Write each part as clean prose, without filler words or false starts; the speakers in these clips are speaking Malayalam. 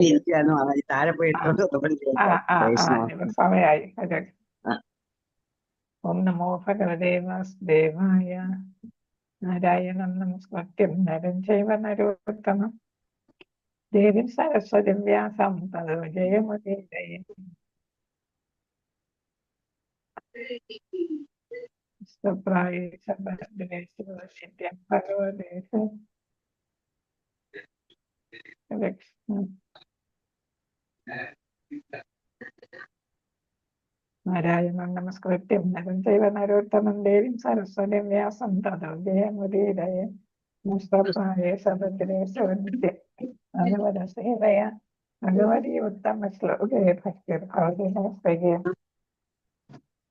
ഇരിക്കുകയായിരുന്നു മഹാരാജ്. താഴെ പോയി ആ ഇട്ടോണ്ട് ആ ആ ആ വൈഷ്ണവ. ഇനിയിപ്പോ സമയായി. ഹരേ ആ, ഓം നമോ ഭഗവതേ വാസുദേവായ. നാരായണം നമസ്കൃത്യം നരം ചൈവ നരോത്തമം ദേവീം സരസ്വതിം വ്യാസം തതോ ജയമുദീരയേ. സ്വപ്രായേ സബലേശിവസിദ്ധ്യം ഭഗവതേശ ലക്ഷ്മി. നാരായണം നമസ്കൃത്യം നരം ചൈവ നരോത്തമം ദേവീം സരസ്വതിം വ്യാസം തതോ ജയമുദീരയേ. നമസ്തേ സബലേശിവസിദ്ധ്യം ഭഗവതസേവയ ഭഗവതി ഉത്തമ ശ്ലോകേ ഭക്തിർഭവതി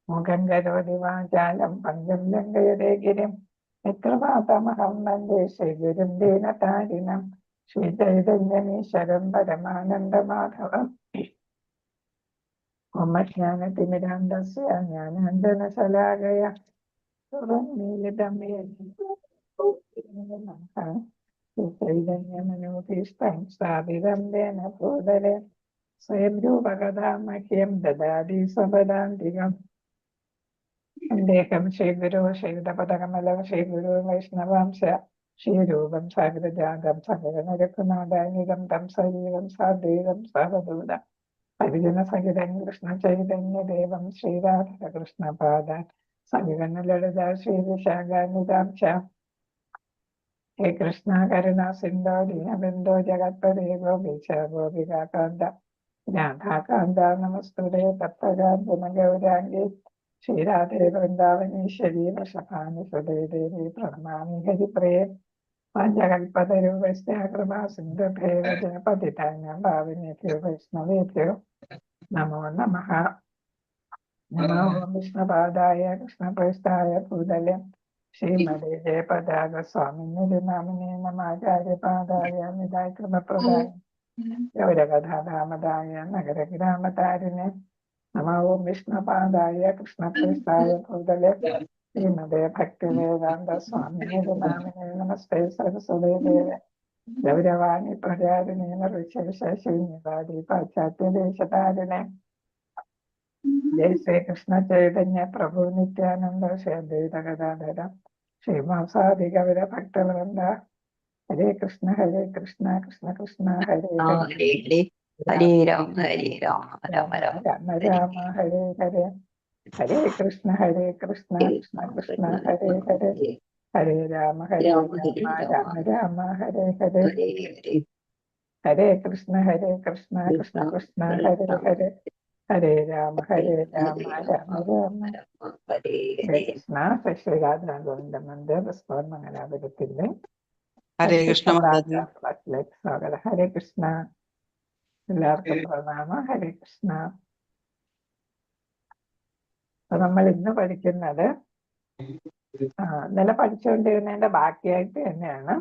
മുഖം കരോതി വാചാലം പങ്കം ലംഘയതേ ഗിരിം യത്രപാതമഹം വന്ദേ ശ്രീഗുരും ദീനതാരിണം ശ്രീചൈതന്യമീശ്വരം പരമാനന്ദമാധവം. ഓമജ്ഞാനതിമിരാന്ധസ്യ ജ്ഞാനാഞ്ജനശലാകയ സുരമീലിതം ചൈതന്യമനോഭീഷ്ടം സ്ഥാപിതം യേന ഭൂതലേ സ്വയം രൂപകഥാ മഹ്യം ദദാതി സ്വപദാന്തികം. വന്ദേഹം ശ്രീഗുരു ശ്രീയുതപദകമലം ശ്രീഗുരു വൈഷ്ണവാംശ ശ്രീരൂപം സാഗരജാതം സകലനരകുനാദാനികം തം സജീവം സാദ്വൈതം സഹദൂത പരിജന സഹിതം കൃഷ്ണ ചൈതന്യദേവം ശ്രീരാധകൃഷ്ണപാദ സഹിതം ലളിത ശ്രീവിശാഖാനിതാംശ. ഹേ കൃഷ്ണ കരുണ സിന്ധോ ദീനബന്ധോ ജഗത്പദേ ഗോപീശ ഗോപികാന്ത രാധാകാന്ത നമസ്തുതേ തപ്തജാർജുന ഗൗരാംഗേ ശ്രീരാധേ വൃന്ദാവനീശ്വരി വൃഷഭാനുസുതേ ദേവി പ്രണമാമി ഹരിപ്രിയേ. പഞ്ചകൽപതരൂപസ്യ കൃപാ സിന്ധുഭേവ ജനപതിതാനാം ഭാവിനേഭ്യോ വൈഷ്ണവേഭ്യോ നമോ നമഃ. നമോ വിഷ്ണുപാദായ കൃഷ്ണപ്രസ്ഥായ ഭൂതലെ ശ്രീമതേ ജയപതാക സ്വാമിനി നാമിനേ നമാചാര്യപാദായ നിതായ കൃപപ്രദായ ഗൗരകഥാധാമതായ നഗരഗ്രാമതാരിണേ നമോ വിഷ്ണുപാദായ കൃഷ്ണപ്രസ്ഥായ ഭൂതലെ ശ്രീമതേ ഭക്തിവേദാന്ത സ്വാമിനി നാമിനേ നമസ്തേ സരസ്വതേ ദേവേ ഗൗരവാണി പ്രചാരിണേ ഋഷവിശേഷീനിവാദി പാശ്ചാത്യദേശതാരിണേ. ജയ ശ്രീകൃഷ്ണ ചൈതന്യ പ്രഭു നിത്യാനന്ദ ശ്രീ അദ്വൈത ഗദാധര ശ്രീവാസാദി ഗൗര ഭക്തവൃന്ദ. ഹരേ കൃഷ്ണ കൃഷ്ണ കൃഷ്ണ ഹരേ ഹരേ ഹരേ രാം ഹരേ രാം രാമ രാമ രാമ രാമ ഹരേ ഹരേ. ഹരേ കൃഷ്ണ കൃഷ്ണ കൃഷ്ണ ഹരേ ഹരേ. ഹരേ രാമ രാമ രാമ ഹരേ ഹരേ. ഹരേ കൃഷ്ണ കൃഷ്ണ കൃഷ്ണ ഹരേ ഹരേ. ഹരേ രാമ രാമ രാമ. ഹരേ കൃഷ്ണ. ശ്രീരാധാ ഗോവിന്ദ മന്ദിർ സ്കോർ മംഗലാപുരത്തിന്റെ ഹരേ കൃഷ്ണ ക്ലാസ്സിലേക്ക് സ്വാഗതം. ഹരേ കൃഷ്ണ. എല്ലാവർക്കും പ്രണാമം. ഹരേ കൃഷ്ണ. അപ്പൊ നമ്മൾ ഇന്ന് പഠിക്കുന്നത് ഇന്നലെ പഠിച്ചുകൊണ്ടിരുന്നതിന്റെ ബാക്കിയായിട്ട് തന്നെയാണ്.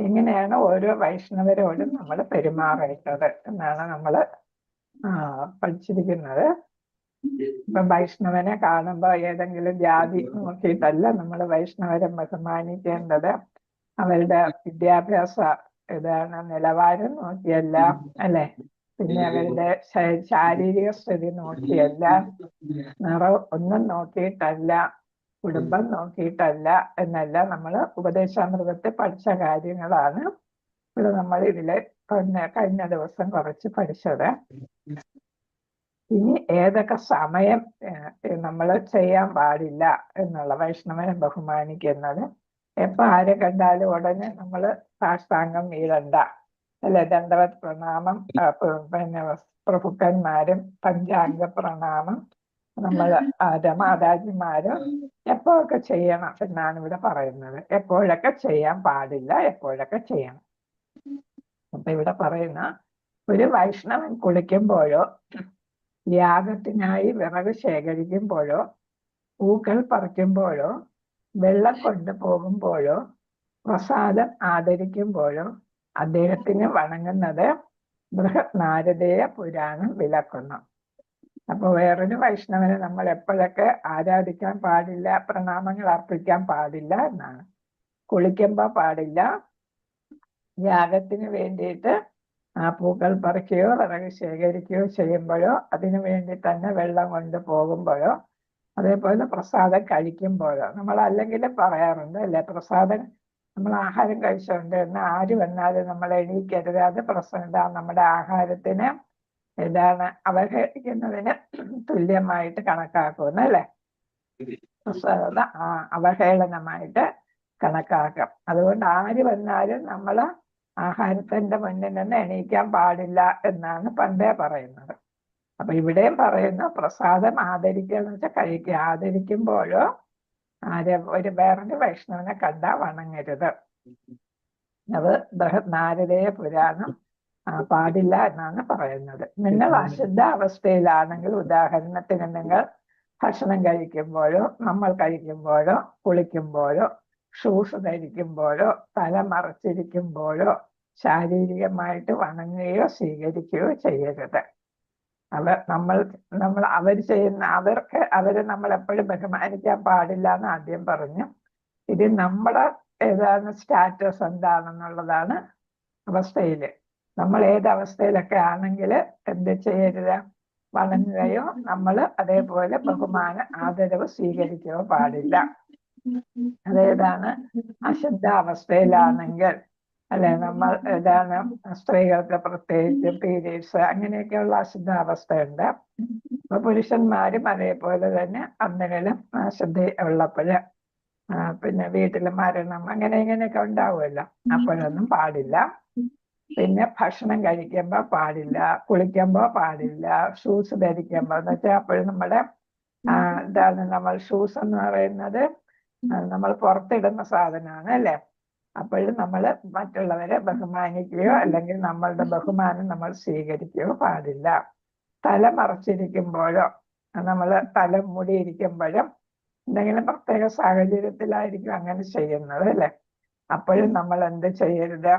എങ്ങനെയാണ് ഓരോ വൈഷ്ണവരോടും നമ്മൾ പെരുമാറേണ്ടത് എന്നാണ് നമ്മൾ പഠിച്ചിരിക്കുന്നത്. ഇപ്പൊ വൈഷ്ണവനെ കാണുമ്പോ ഏതെങ്കിലും ജാതി നോക്കിയിട്ടല്ല നമ്മൾ വൈഷ്ണവരെ ബഹുമാനിക്കേണ്ടത്. അവരുടെ വിദ്യാഭ്യാസ ഇതാണ് നിലവാരം നോക്കിയല്ല, അല്ലെ? പിന്നെ അവരുടെ ശാരീരിക സ്ഥിതി നോക്കിയല്ല, നിറം ഒന്നും നോക്കിയിട്ടല്ല, കുടുംബം നോക്കിയിട്ടല്ല എന്നല്ല നമ്മൾ ഉപദേശാമൃതത്തിൽ പഠിച്ച കാര്യങ്ങളാണ് ഇവിടെ നമ്മൾ ഇതില് കഴിഞ്ഞ ദിവസം കുറച്ച് പഠിച്ചത്. ഇനി ഏതൊക്കെ സമയം നമ്മൾ ചെയ്യാൻ പാടില്ല എന്നുള്ള വൈഷ്ണവനെ ബഹുമാനിക്കുന്നത്. എപ്പോ ആരെ കണ്ടാലും ഉടനെ നമ്മൾ സാഷ്ടാംഗം വീഴണ്ട, അല്ലെ? ദണ്ഡവത് പ്രണാമം, പിന്നെ പ്രഭുക്കന്മാരും പഞ്ചാംഗ പ്രണാമം നമ്മൾ മാതാജിമാരും എപ്പോഴൊക്കെ ചെയ്യണം എന്നാണ് ഇവിടെ പറയുന്നത്. എപ്പോഴൊക്കെ ചെയ്യാൻ പാടില്ല, എപ്പോഴൊക്കെ ചെയ്യണം. അപ്പൊ ഇവിടെ പറയുന്ന ഒരു വൈഷ്ണവൻ കുളിക്കുമ്പോഴോ യാഗത്തിനായി വിറക് ശേഖരിക്കുമ്പോഴോ പൂക്കൾ പറിക്കുമ്പോഴോ വെള്ളം കൊണ്ടുപോകുമ്പോഴോ പ്രസാദം ആദരിക്കുമ്പോഴോ അദ്ദേഹത്തിന് വണങ്ങുന്നത് ബൃഹത് നാരദീയ പുരാണം വിലക്കുന്നു. അപ്പൊ വേറൊരു വൈഷ്ണവനെ നമ്മൾ എപ്പോഴൊക്കെ ആരാധിക്കാൻ പാടില്ല, പ്രണാമങ്ങൾ അർപ്പിക്കാൻ പാടില്ല എന്നാണ്. കുളിക്കുമ്പോ പാടില്ല, യാഗത്തിന് വേണ്ടിയിട്ട് ആ പൂക്കൾ പറിക്കുകയോ വിറക് ശേഖരിക്കുകയോ ചെയ്യുമ്പോഴോ അതിനു വേണ്ടി തന്നെ വെള്ളം കൊണ്ട് പോകുമ്പോഴോ അതേപോലെ പ്രസാദം കഴിക്കുമ്പോഴോ നമ്മൾ അല്ലെങ്കിൽ പറയാറുണ്ട് അല്ലെ, പ്രസാദം നമ്മൾ ആഹാരം കഴിച്ചുകൊണ്ട് എന്ന് ആര് വന്നാലും നമ്മൾ എണീക്കരുത്, അത് പ്രസാദം നമ്മുടെ ആഹാരത്തിന് അവഹേളിക്കുന്നതിന് തുല്യമായിട്ട് കണക്കാക്കുന്നു അല്ലെ. പ്രസാദം അവഹേളനമായിട്ട് കണക്കാക്കാം. അതുകൊണ്ട് ആര് വന്നാലും നമ്മൾ ആഹാരത്തിന്റെ മുന്നിൽ നിന്ന് എണീക്കാൻ പാടില്ല എന്നാണ് പണ്ടേ പറയുന്നത്. അപ്പൊ ഇവിടെയും പറയുന്നു പ്രസാദം ആദരിക്കുക എന്ന് വെച്ചാൽ കഴിക്കുക. ആദരിക്കുമ്പോഴോ വേറൊരു വൈഷ്ണവനെ കണ്ടാ വണങ്ങരുത്. അത് ബൃഹത് നാരദീയ പുരാണം പാടില്ല എന്നാണ് പറയുന്നത്. നിങ്ങൾ അശുദ്ധ അവസ്ഥയിലാണെങ്കിൽ, ഉദാഹരണത്തിന് നിങ്ങൾ ഭക്ഷണം കഴിക്കുമ്പോഴോ നമ്മൾ കഴിക്കുമ്പോഴോ കുളിക്കുമ്പോഴോ ഷൂസ് ധരിക്കുമ്പോഴോ തല മറച്ചിരിക്കുമ്പോഴോ ശാരീരികമായിട്ട് വണങ്ങുകയോ സ്വീകരിക്കുകയോ ചെയ്യരുത്. അവരെ നമ്മൾ എപ്പോഴും ബഹുമാനിക്കാൻ പാടില്ല എന്ന് ആദ്യം പറഞ്ഞു. ഇത് നമ്മുടെ സ്റ്റാറ്റസ് എന്താണെന്നുള്ളതാണ് അവസ്ഥയില്. നമ്മൾ ഏതവസ്ഥയിലൊക്കെ ആണെങ്കിൽ എന്ത് ചെയ്യരുത്, വണങ്ങുകയോ നമ്മൾ അതേപോലെ ബഹുമാന ആദരവ് സ്വീകരിക്കുകയോ പാടില്ല. അതേതാണ് അശുദ്ധ അവസ്ഥയിലാണെങ്കിൽ അല്ലെ, നമ്മൾ സ്ത്രീകൾക്ക് പ്രത്യേകിച്ച് പീരീഡ്സ് അങ്ങനെയൊക്കെയുള്ള അശുദ്ധാവസ്ഥയുണ്ട്. അപ്പൊ പുരുഷന്മാരും അതേപോലെ തന്നെ എന്തെങ്കിലും അശുദ്ധ ഉള്ളപ്പോഴ് പിന്നെ വീട്ടില് മരണം അങ്ങനെ ഇങ്ങനെയൊക്കെ ഉണ്ടാവുമല്ലോ, അപ്പോഴൊന്നും പാടില്ല. പിന്നെ ഭക്ഷണം കഴിക്കുമ്പോ പാടില്ല, കുളിക്കുമ്പോ പാടില്ല, ഷൂസ് ധരിക്കുമ്പോ എന്ന് വെച്ചാൽ അപ്പോഴും നമ്മുടെ നമ്മൾ ഷൂസ് എന്ന് പറയുന്നത് നമ്മൾ പുറത്തിടുന്ന സാധനമാണ് അല്ലെ. അപ്പോഴും നമ്മൾ മറ്റുള്ളവരെ ബഹുമാനിക്കുകയോ അല്ലെങ്കിൽ നമ്മളുടെ ബഹുമാനം നമ്മൾ സ്വീകരിക്കുകയോ പാടില്ല. തല മറച്ചിരിക്കുമ്പോഴോ നമ്മൾ തല മൂടിയിരിക്കുമ്പോഴും എന്തെങ്കിലും പ്രത്യേക സാഹചര്യത്തിലായിരിക്കും അങ്ങനെ ചെയ്യുന്നത് അല്ലെ. അപ്പോഴും നമ്മൾ എന്ത് ചെയ്യരുത്,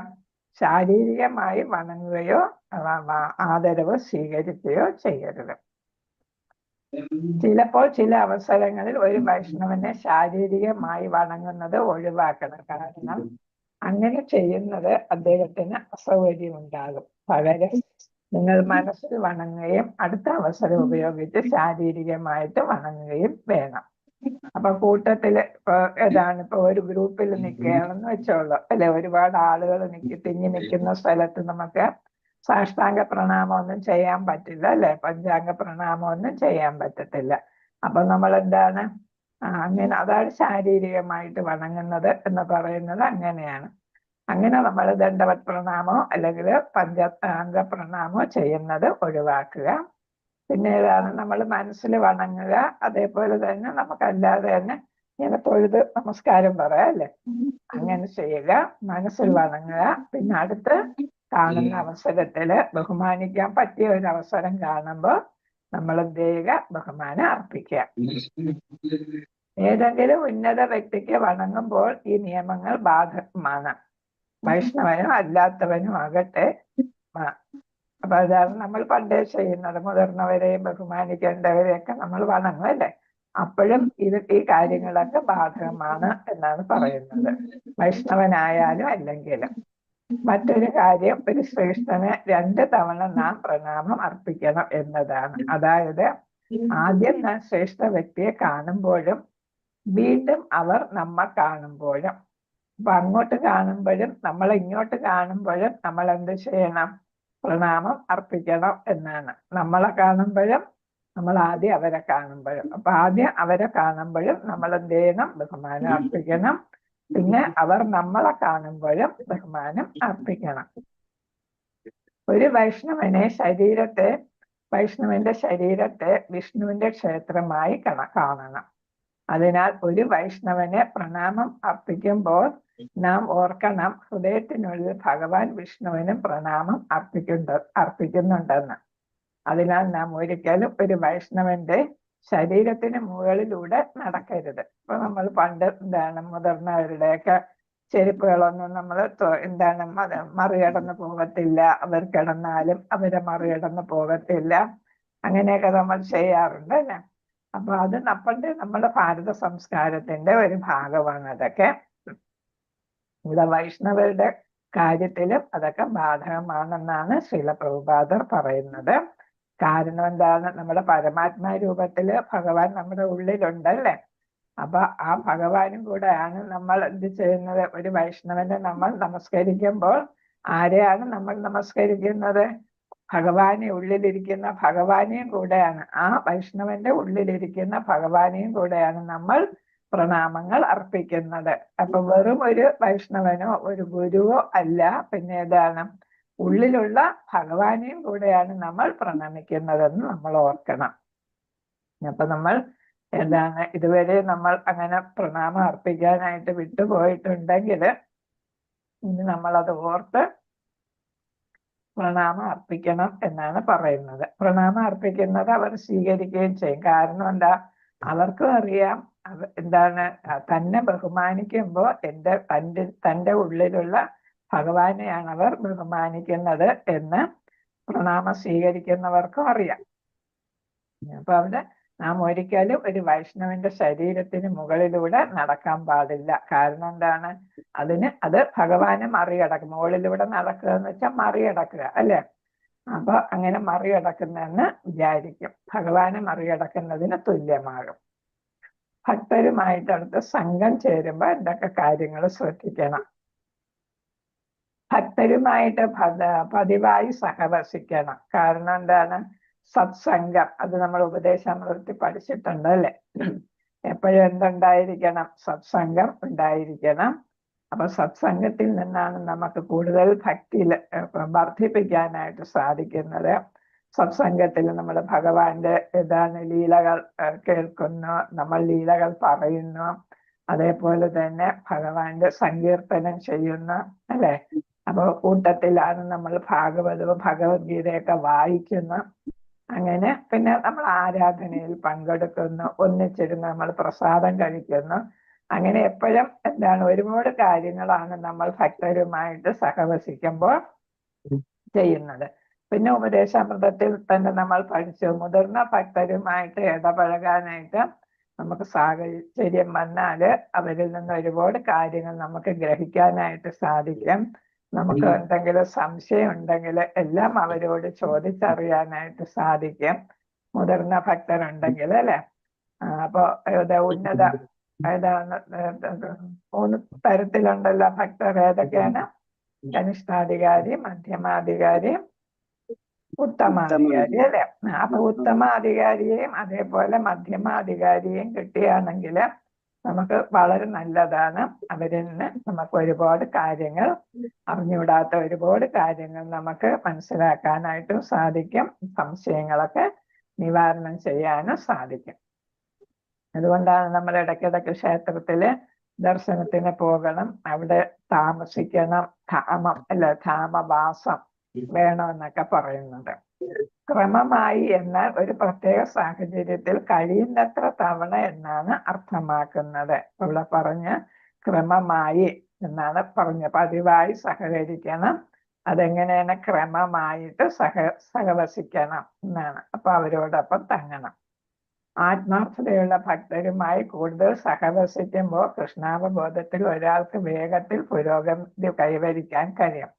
ശാരീരികമായി വണങ്ങുകയോ ആദരവ് സ്വീകരിക്കുകയോ ചെയ്യരുത്. ചിലപ്പോൾ ചില അവസരങ്ങളിൽ ഒരു വൈഷ്ണവനെ ശാരീരികമായി വണങ്ങുന്നത് ഒഴിവാക്കണം. കാരണം അങ്ങനെ ചെയ്യുന്നത് അദ്ദേഹത്തിന് അസൗകര്യമുണ്ടാകും. പകരം നിങ്ങൾ മനസ്സിൽ വണങ്ങുകയും അടുത്ത അവസരം ഉപയോഗിച്ച് ശാരീരികമായിട്ട് വണങ്ങുകയും വേണം. അപ്പൊ കൂട്ടത്തില് ഇപ്പൊ ഒരു ഗ്രൂപ്പിൽ നിൽക്കുകയാണെന്ന് വെച്ചോളൂ അല്ലെ, ഒരുപാട് ആളുകൾ തിങ്ങി നിൽക്കുന്ന സ്ഥലത്ത് നമുക്ക് സാഷ്ടാംഗ പ്രണാമമൊന്നും ചെയ്യാൻ പറ്റില്ല അല്ലെ, പഞ്ചാംഗ പ്രണാമമൊന്നും ചെയ്യാൻ പറ്റത്തില്ല. അപ്പൊ നമ്മൾ അങ്ങനെ അതാണ് ശാരീരികമായിട്ട് വണങ്ങുന്നത് എന്ന് പറയുന്നത്. അങ്ങനെയാണ്. അങ്ങനെ നമ്മൾ ദണ്ഡവത് പ്രണാമോ അല്ലെങ്കിൽ പഞ്ചാംഗ പ്രണാമോ ചെയ്യുന്നത് ഒഴിവാക്കുക. പിന്നെ ഏതാണ് നമ്മൾ മനസ്സിൽ വണങ്ങുക. അതേപോലെ തന്നെ നമുക്കല്ലാതെ തന്നെ ഇങ്ങനെ തൊഴുത് നമസ്കാരം പറയാം അല്ലെ, അങ്ങനെ ചെയ്യുക. മനസ്സിൽ വണങ്ങുക. പിന്നെ അടുത്ത് കാണുന്ന അവസരത്തില് ബഹുമാനിക്കാൻ പറ്റിയ ഒരു അവസരം കാണുമ്പോൾ നമ്മൾ എന്ത് ചെയ്യുക, ബഹുമാനം അർപ്പിക്കുക. ഏതെങ്കിലും ഉന്നത വ്യക്തിക്ക് വണങ്ങുമ്പോൾ ഈ നിയമങ്ങൾ ബാധകമാണ്. വൈഷ്ണവനും അല്ലാത്തവനും ആകട്ടെ. അപ്പൊ അതാണ് നമ്മൾ പണ്ടേ ചെയ്യുന്നത്. മുതിർന്നവരെയും ബഹുമാനിക്കേണ്ടവരെയൊക്കെ നമ്മൾ വണങ്ങും അല്ലെ. അപ്പോഴും ഈ കാര്യങ്ങളൊക്കെ ബാധകമാണ് എന്നാണ് പറയുന്നത്, വൈഷ്ണവനായാലും അല്ലെങ്കിലും. മറ്റൊരു കാര്യം, ഒരു ശ്രേഷ്ഠന് 2 തവണ നാം പ്രണാമം അർപ്പിക്കണം എന്നതാണ്. അതായത് ആദ്യം നാം ശ്രേഷ്ഠ വ്യക്തിയെ കാണുമ്പോഴും വീണ്ടും അവർ നമ്മെ കാണുമ്പോഴും. അപ്പൊ അങ്ങോട്ട് കാണുമ്പോഴും നമ്മൾ ഇങ്ങോട്ട് കാണുമ്പോഴും നമ്മൾ എന്ത് ചെയ്യണം, പ്രണാമം അർപ്പിക്കണം എന്നാണ്. നമ്മളെ കാണുമ്പോഴും നമ്മൾ ആദ്യം അവരെ കാണുമ്പോഴും. അപ്പൊ ആദ്യം അവരെ കാണുമ്പോഴും നമ്മൾ എന്ത് ചെയ്യണം, ബഹുമാനം അർപ്പിക്കണം. പിന്നെ അവർ നമ്മളെ കാണുമ്പോഴും ബഹുമാനം അർപ്പിക്കണം. ഒരു വൈഷ്ണവന്റെ ശരീരത്തെ വിഷ്ണുവിന്റെ ക്ഷേത്രമായി കാണണം. അതിനാൽ ഒരു വൈഷ്ണവനെ പ്രണാമം അർപ്പിക്കുമ്പോൾ നാം ഓർക്കണം, ഹൃദയത്തിനുള്ളിൽ ഭഗവാൻ വിഷ്ണുവിനും പ്രണാമം അർപ്പിക്കുന്നുണ്ടെന്ന്. അതിനാൽ നാം ഒരിക്കലും ഒരു വൈഷ്ണവന്റെ ശരീരത്തിന് മുകളിലൂടെ നടക്കരുത്. ഇപ്പൊ നമ്മൾ പണ്ട് മുതിർന്നവരുടെയൊക്കെ ചെരുപ്പുകളൊന്നും നമ്മൾ മറികടന്ന് പോകത്തില്ല. അവർ കിടന്നാലും അവരെ മറികടന്ന് പോകത്തില്ല. അങ്ങനെയൊക്കെ നമ്മൾ ചെയ്യാറുണ്ട് അല്ലേ. അപ്പൊ അത് നമ്മുടെ ഭാരത സംസ്കാരത്തിന്റെ ഒരു ഭാഗമാണ് അതൊക്കെ. ഇവിടെ വൈഷ്ണവരുടെ കാര്യത്തിലും അതൊക്കെ ബാധകമാണെന്നാണ് ശ്രീല പ്രഭുപാദർ പറയുന്നത്. കാരണം എന്താണ്? നമ്മുടെ പരമാത്മാ രൂപത്തില് ഭഗവാൻ നമ്മുടെ ഉള്ളിലുണ്ടല്ലേ. അപ്പൊ ആ ഭഗവാനും കൂടെയാണ് നമ്മൾ എന്ത് ചെയ്യുന്നത്? ഒരു വൈഷ്ണവനെ നമ്മൾ നമസ്കരിക്കുമ്പോൾ ആരെയാണ് നമ്മൾ നമസ്കരിക്കുന്നത്? ഭഗവാനെ ഉള്ളിലിരിക്കുന്ന ഭഗവാനെയും കൂടെയാണ്, ആ വൈഷ്ണവന്റെ ഉള്ളിലിരിക്കുന്ന ഭഗവാനെയും കൂടെയാണ് നമ്മൾ പ്രണാമങ്ങൾ അർപ്പിക്കുന്നത്. അപ്പൊ വെറും ഒരു വൈഷ്ണവനോ ഒരു ഗുരുവോ അല്ല, പിന്നെ ഏതാണ്? ഉള്ളിലുള്ള ഭഗവാനെയും കൂടെയാണ് നമ്മൾ പ്രണമിക്കുന്നതെന്ന് നമ്മൾ ഓർക്കണം. അപ്പൊ നമ്മൾ എന്താണ് ഇതുവരെ നമ്മൾ അങ്ങനെ പ്രണാമം അർപ്പിക്കാനായിട്ട് വിട്ടുപോയിട്ടുണ്ടെങ്കിൽ ഇനി നമ്മളത് ഓർത്ത് പ്രണാമം അർപ്പിക്കണം എന്നാണ് പറയുന്നത്. പ്രണാമം അർപ്പിക്കുന്നത് അവർ സ്വീകരിക്കുകയും ചെയ്യും. കാരണം എന്താ? അവർക്കും അറിയാം എന്താണ് തന്നെ ബഹുമാനിക്കുമ്പോൾ തൻ്റെ ഉള്ളിലുള്ള ഭഗവാനെയാണ് അവർ ബഹുമാനിക്കുന്നത് എന്ന് പ്രണാമം സ്വീകരിക്കുന്നവർക്കും അറിയാം. അപ്പൊ അവിടെ നാം ഒരിക്കലും ഒരു വൈഷ്ണവന്റെ ശരീരത്തിന് മുകളിലൂടെ നടക്കാൻ പാടില്ല. കാരണം എന്താണ്? അത് ഭഗവാനെ മറികടക്കും. മുകളിലൂടെ നടക്കുക എന്ന് വെച്ചാൽ മറികടക്കുക അല്ലെ. അപ്പൊ അങ്ങനെ മറികടക്കുന്നെന്ന് വിചാരിക്കും. ഭഗവാനെ മറികടക്കുന്നതിന് തുല്യമാകും. ഭക്തരുമായിട്ടടുത്ത് സംഘം ചേരുമ്പോ എന്തൊക്കെ കാര്യങ്ങൾ ശ്രദ്ധിക്കണം? ഭക്തരുമായിട്ട് പതിവായി സഹവസിക്കണം. കാരണം എന്താണ്? സത്സംഗം, അത് നമ്മൾ ഉപദേശാമൃതത്തിൽ പഠിച്ചിട്ടുണ്ട് അല്ലെ. എപ്പോഴും എന്തുണ്ടായിരിക്കണം? സത്സംഗം ഉണ്ടായിരിക്കണം. അപ്പൊ സത്സംഗത്തിൽ നിന്നാണ് നമുക്ക് കൂടുതൽ ഭക്തിയിൽ വർദ്ധിപ്പിക്കാനായിട്ട് സാധിക്കുന്നത്. സത്സംഗത്തിൽ നമ്മൾ ഭഗവാന്റെ ലീലകൾ കേൾക്കുന്നു, നമ്മൾ ലീലകൾ പറയുന്നു, അതേപോലെ തന്നെ ഭഗവാന്റെ സങ്കീർത്തനം ചെയ്യുന്നു അല്ലെ. അപ്പൊ കൂട്ടത്തിലാണ് നമ്മൾ ഭാഗവതവും ഭഗവത്ഗീതയൊക്കെ വായിക്കുന്നു. അങ്ങനെ പിന്നെ നമ്മൾ ആരാധനയിൽ പങ്കെടുക്കുന്നു, ഒന്നിച്ചിരുന്ന് നമ്മൾ പ്രസാദം കഴിക്കുന്നു. അങ്ങനെ എപ്പോഴും ഒരുപാട് കാര്യങ്ങളാണ് നമ്മൾ ഭക്തരുമായിട്ട് സഹവസിക്കുമ്പോൾ ചെയ്യുന്നത്. പിന്നെ ഉപദേശാമൃതത്തിൽ തന്നെ നമ്മൾ പഠിച്ചു, മുതിർന്ന ഭക്തരുമായിട്ട് ഇടപഴകാനായിട്ട് നമുക്ക് സാഹചര്യം വന്നാല് അവരിൽ നിന്ന് ഒരുപാട് കാര്യങ്ങൾ നമുക്ക് ഗ്രഹിക്കാനായിട്ട് സാധിക്കും. നമുക്ക് എന്തെങ്കിലും സംശയം ഉണ്ടെങ്കിൽ എല്ലാം അവരോട് ചോദിച്ചറിയാനായിട്ട് സാധിക്കും, മുതിർന്ന ഭക്തരുണ്ടെങ്കിൽ അല്ലെ. അപ്പൊ ഉന്നത മൂന്ന് തരത്തിലുണ്ടല്ലോ ഭക്തർ. ഏതൊക്കെയാണ്? കനിഷ്ഠാധികാരി, മധ്യമാധികാരി, ഉത്തമാധികാരി അല്ലെ. അപ്പൊ ഉത്തമാധികാരിയെയും അതേപോലെ മധ്യമാധികാരിയെയും കിട്ടുകയാണെങ്കിൽ നമുക്ക് വളരെ നല്ലതാണ്. അവരിൽ നിന്ന് നമുക്ക് ഒരുപാട് കാര്യങ്ങൾ, അറിഞ്ഞുകൂടാത്ത ഒരുപാട് കാര്യങ്ങൾ നമുക്ക് മനസ്സിലാക്കാനായിട്ടും സാധിക്കും, സംശയങ്ങളൊക്കെ നിവാരണം ചെയ്യാനും സാധിക്കും. അതുകൊണ്ടാണ് നമ്മൾ ഇടയ്ക്കിടയ്ക്ക് ക്ഷേത്രത്തില് ദർശനത്തിന് പോകണം, അവിടെ താമസിക്കണം, ധാമവാസം വേണമെന്നൊക്കെ പറയുന്നുണ്ട്. ക്രമമായി എന്നാൽ ഒരു പ്രത്യേക സാഹചര്യത്തിൽ കഴിയുന്നത്ര തവണ എന്നാണ് അർത്ഥമാക്കുന്നത്. ഇവിടെ പറഞ്ഞ് ക്രമമായി എന്നാണ് പറഞ്ഞ, പതിവായി സഹകരിക്കണം. അതെങ്ങനെയാണ്? ക്രമമായിട്ട് സഹവസിക്കണം എന്നാണ്. അപ്പൊ അവരോടൊപ്പം തങ്ങണം. ആത്മാർത്ഥതയുള്ള ഭക്തരുമായി കൂടുതൽ സഹവസിക്കുമ്പോൾ കൃഷ്ണാവബോധത്തിൽ ഒരാൾക്ക് വേഗത്തിൽ പുരോഗതി കൈവരിക്കാൻ കഴിയും.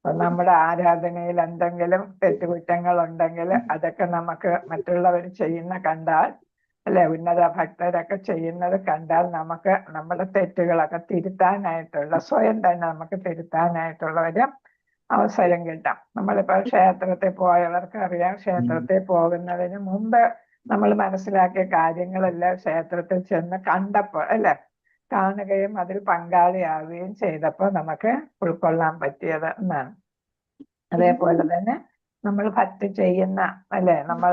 അപ്പൊ നമ്മുടെ ആരാധനയിൽ എന്തെങ്കിലും തെറ്റുകുറ്റങ്ങൾ ഉണ്ടെങ്കിൽ അതൊക്കെ നമുക്ക് മറ്റുള്ളവർ ചെയ്യുന്ന കണ്ടാൽ അല്ലെ, ഉന്നത ഭക്തരൊക്കെ ചെയ്യുന്നത് കണ്ടാൽ നമുക്ക് നമ്മുടെ തെറ്റുകളൊക്കെ തിരുത്താനായിട്ടുള്ള, സ്വയം തന്നെ നമുക്ക് തിരുത്താനായിട്ടുള്ള ഒരു അവസരം കിട്ടാം. നമ്മളിപ്പോ ക്ഷേത്രത്തിൽ പോയവർക്ക് അറിയാം, ക്ഷേത്രത്തിൽ പോകുന്നതിന് മുമ്പ് നമ്മൾ മനസ്സിലാക്കിയ കാര്യങ്ങളെല്ലാം ക്ഷേത്രത്തിൽ ചെന്ന് കണ്ടപ്പോൾ അല്ലെ, കാണുകയും അതിൽ പങ്കാളിയാവുകയും ചെയ്തപ്പോൾ നമുക്ക് ഉൾക്കൊള്ളാൻ പറ്റിയത് എന്നാണ്. അതേപോലെ തന്നെ നമ്മൾ ഭക്തി ചെയ്യുന്ന അല്ലെ, നമ്മൾ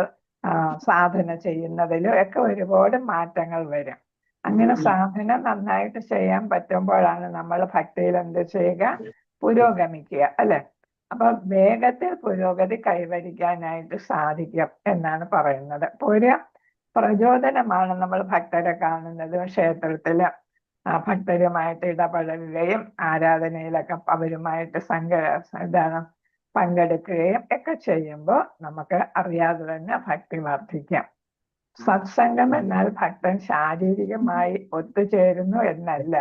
സാധന ചെയ്യുന്നതിലും ഒക്കെ ഒരുപാട് മാറ്റങ്ങൾ വരും. അങ്ങനെ സാധന നന്നായിട്ട് ചെയ്യാൻ പറ്റുമ്പോഴാണ് നമ്മൾ ഭക്തിയിൽ എന്ത് ചെയ്യുക? പുരോഗമിക്കുക അല്ലെ. അപ്പൊ വേഗത്തിൽ പുരോഗതി കൈവരിക്കാനായിട്ട് സാധിക്കും എന്നാണ് പറയുന്നത്. അപ്പൊ ഒരു പ്രചോദനമാണ് നമ്മൾ ഭക്തരെ കാണുന്നതും ക്ഷേത്രത്തില് ഭക്തരുമായിട്ട് ഇടപഴകുകയും ആരാധനയിലൊക്കെ അവരുമായിട്ട് പങ്കെടുക്കുകയും ഒക്കെ ചെയ്യുമ്പോൾ നമുക്ക് അറിയാതെ തന്നെ ഭക്തി വർദ്ധിക്കാം. സത്സംഗം എന്നാൽ ഭക്തൻ ശാരീരികമായി ഒത്തുചേരുന്നു എന്നല്ല,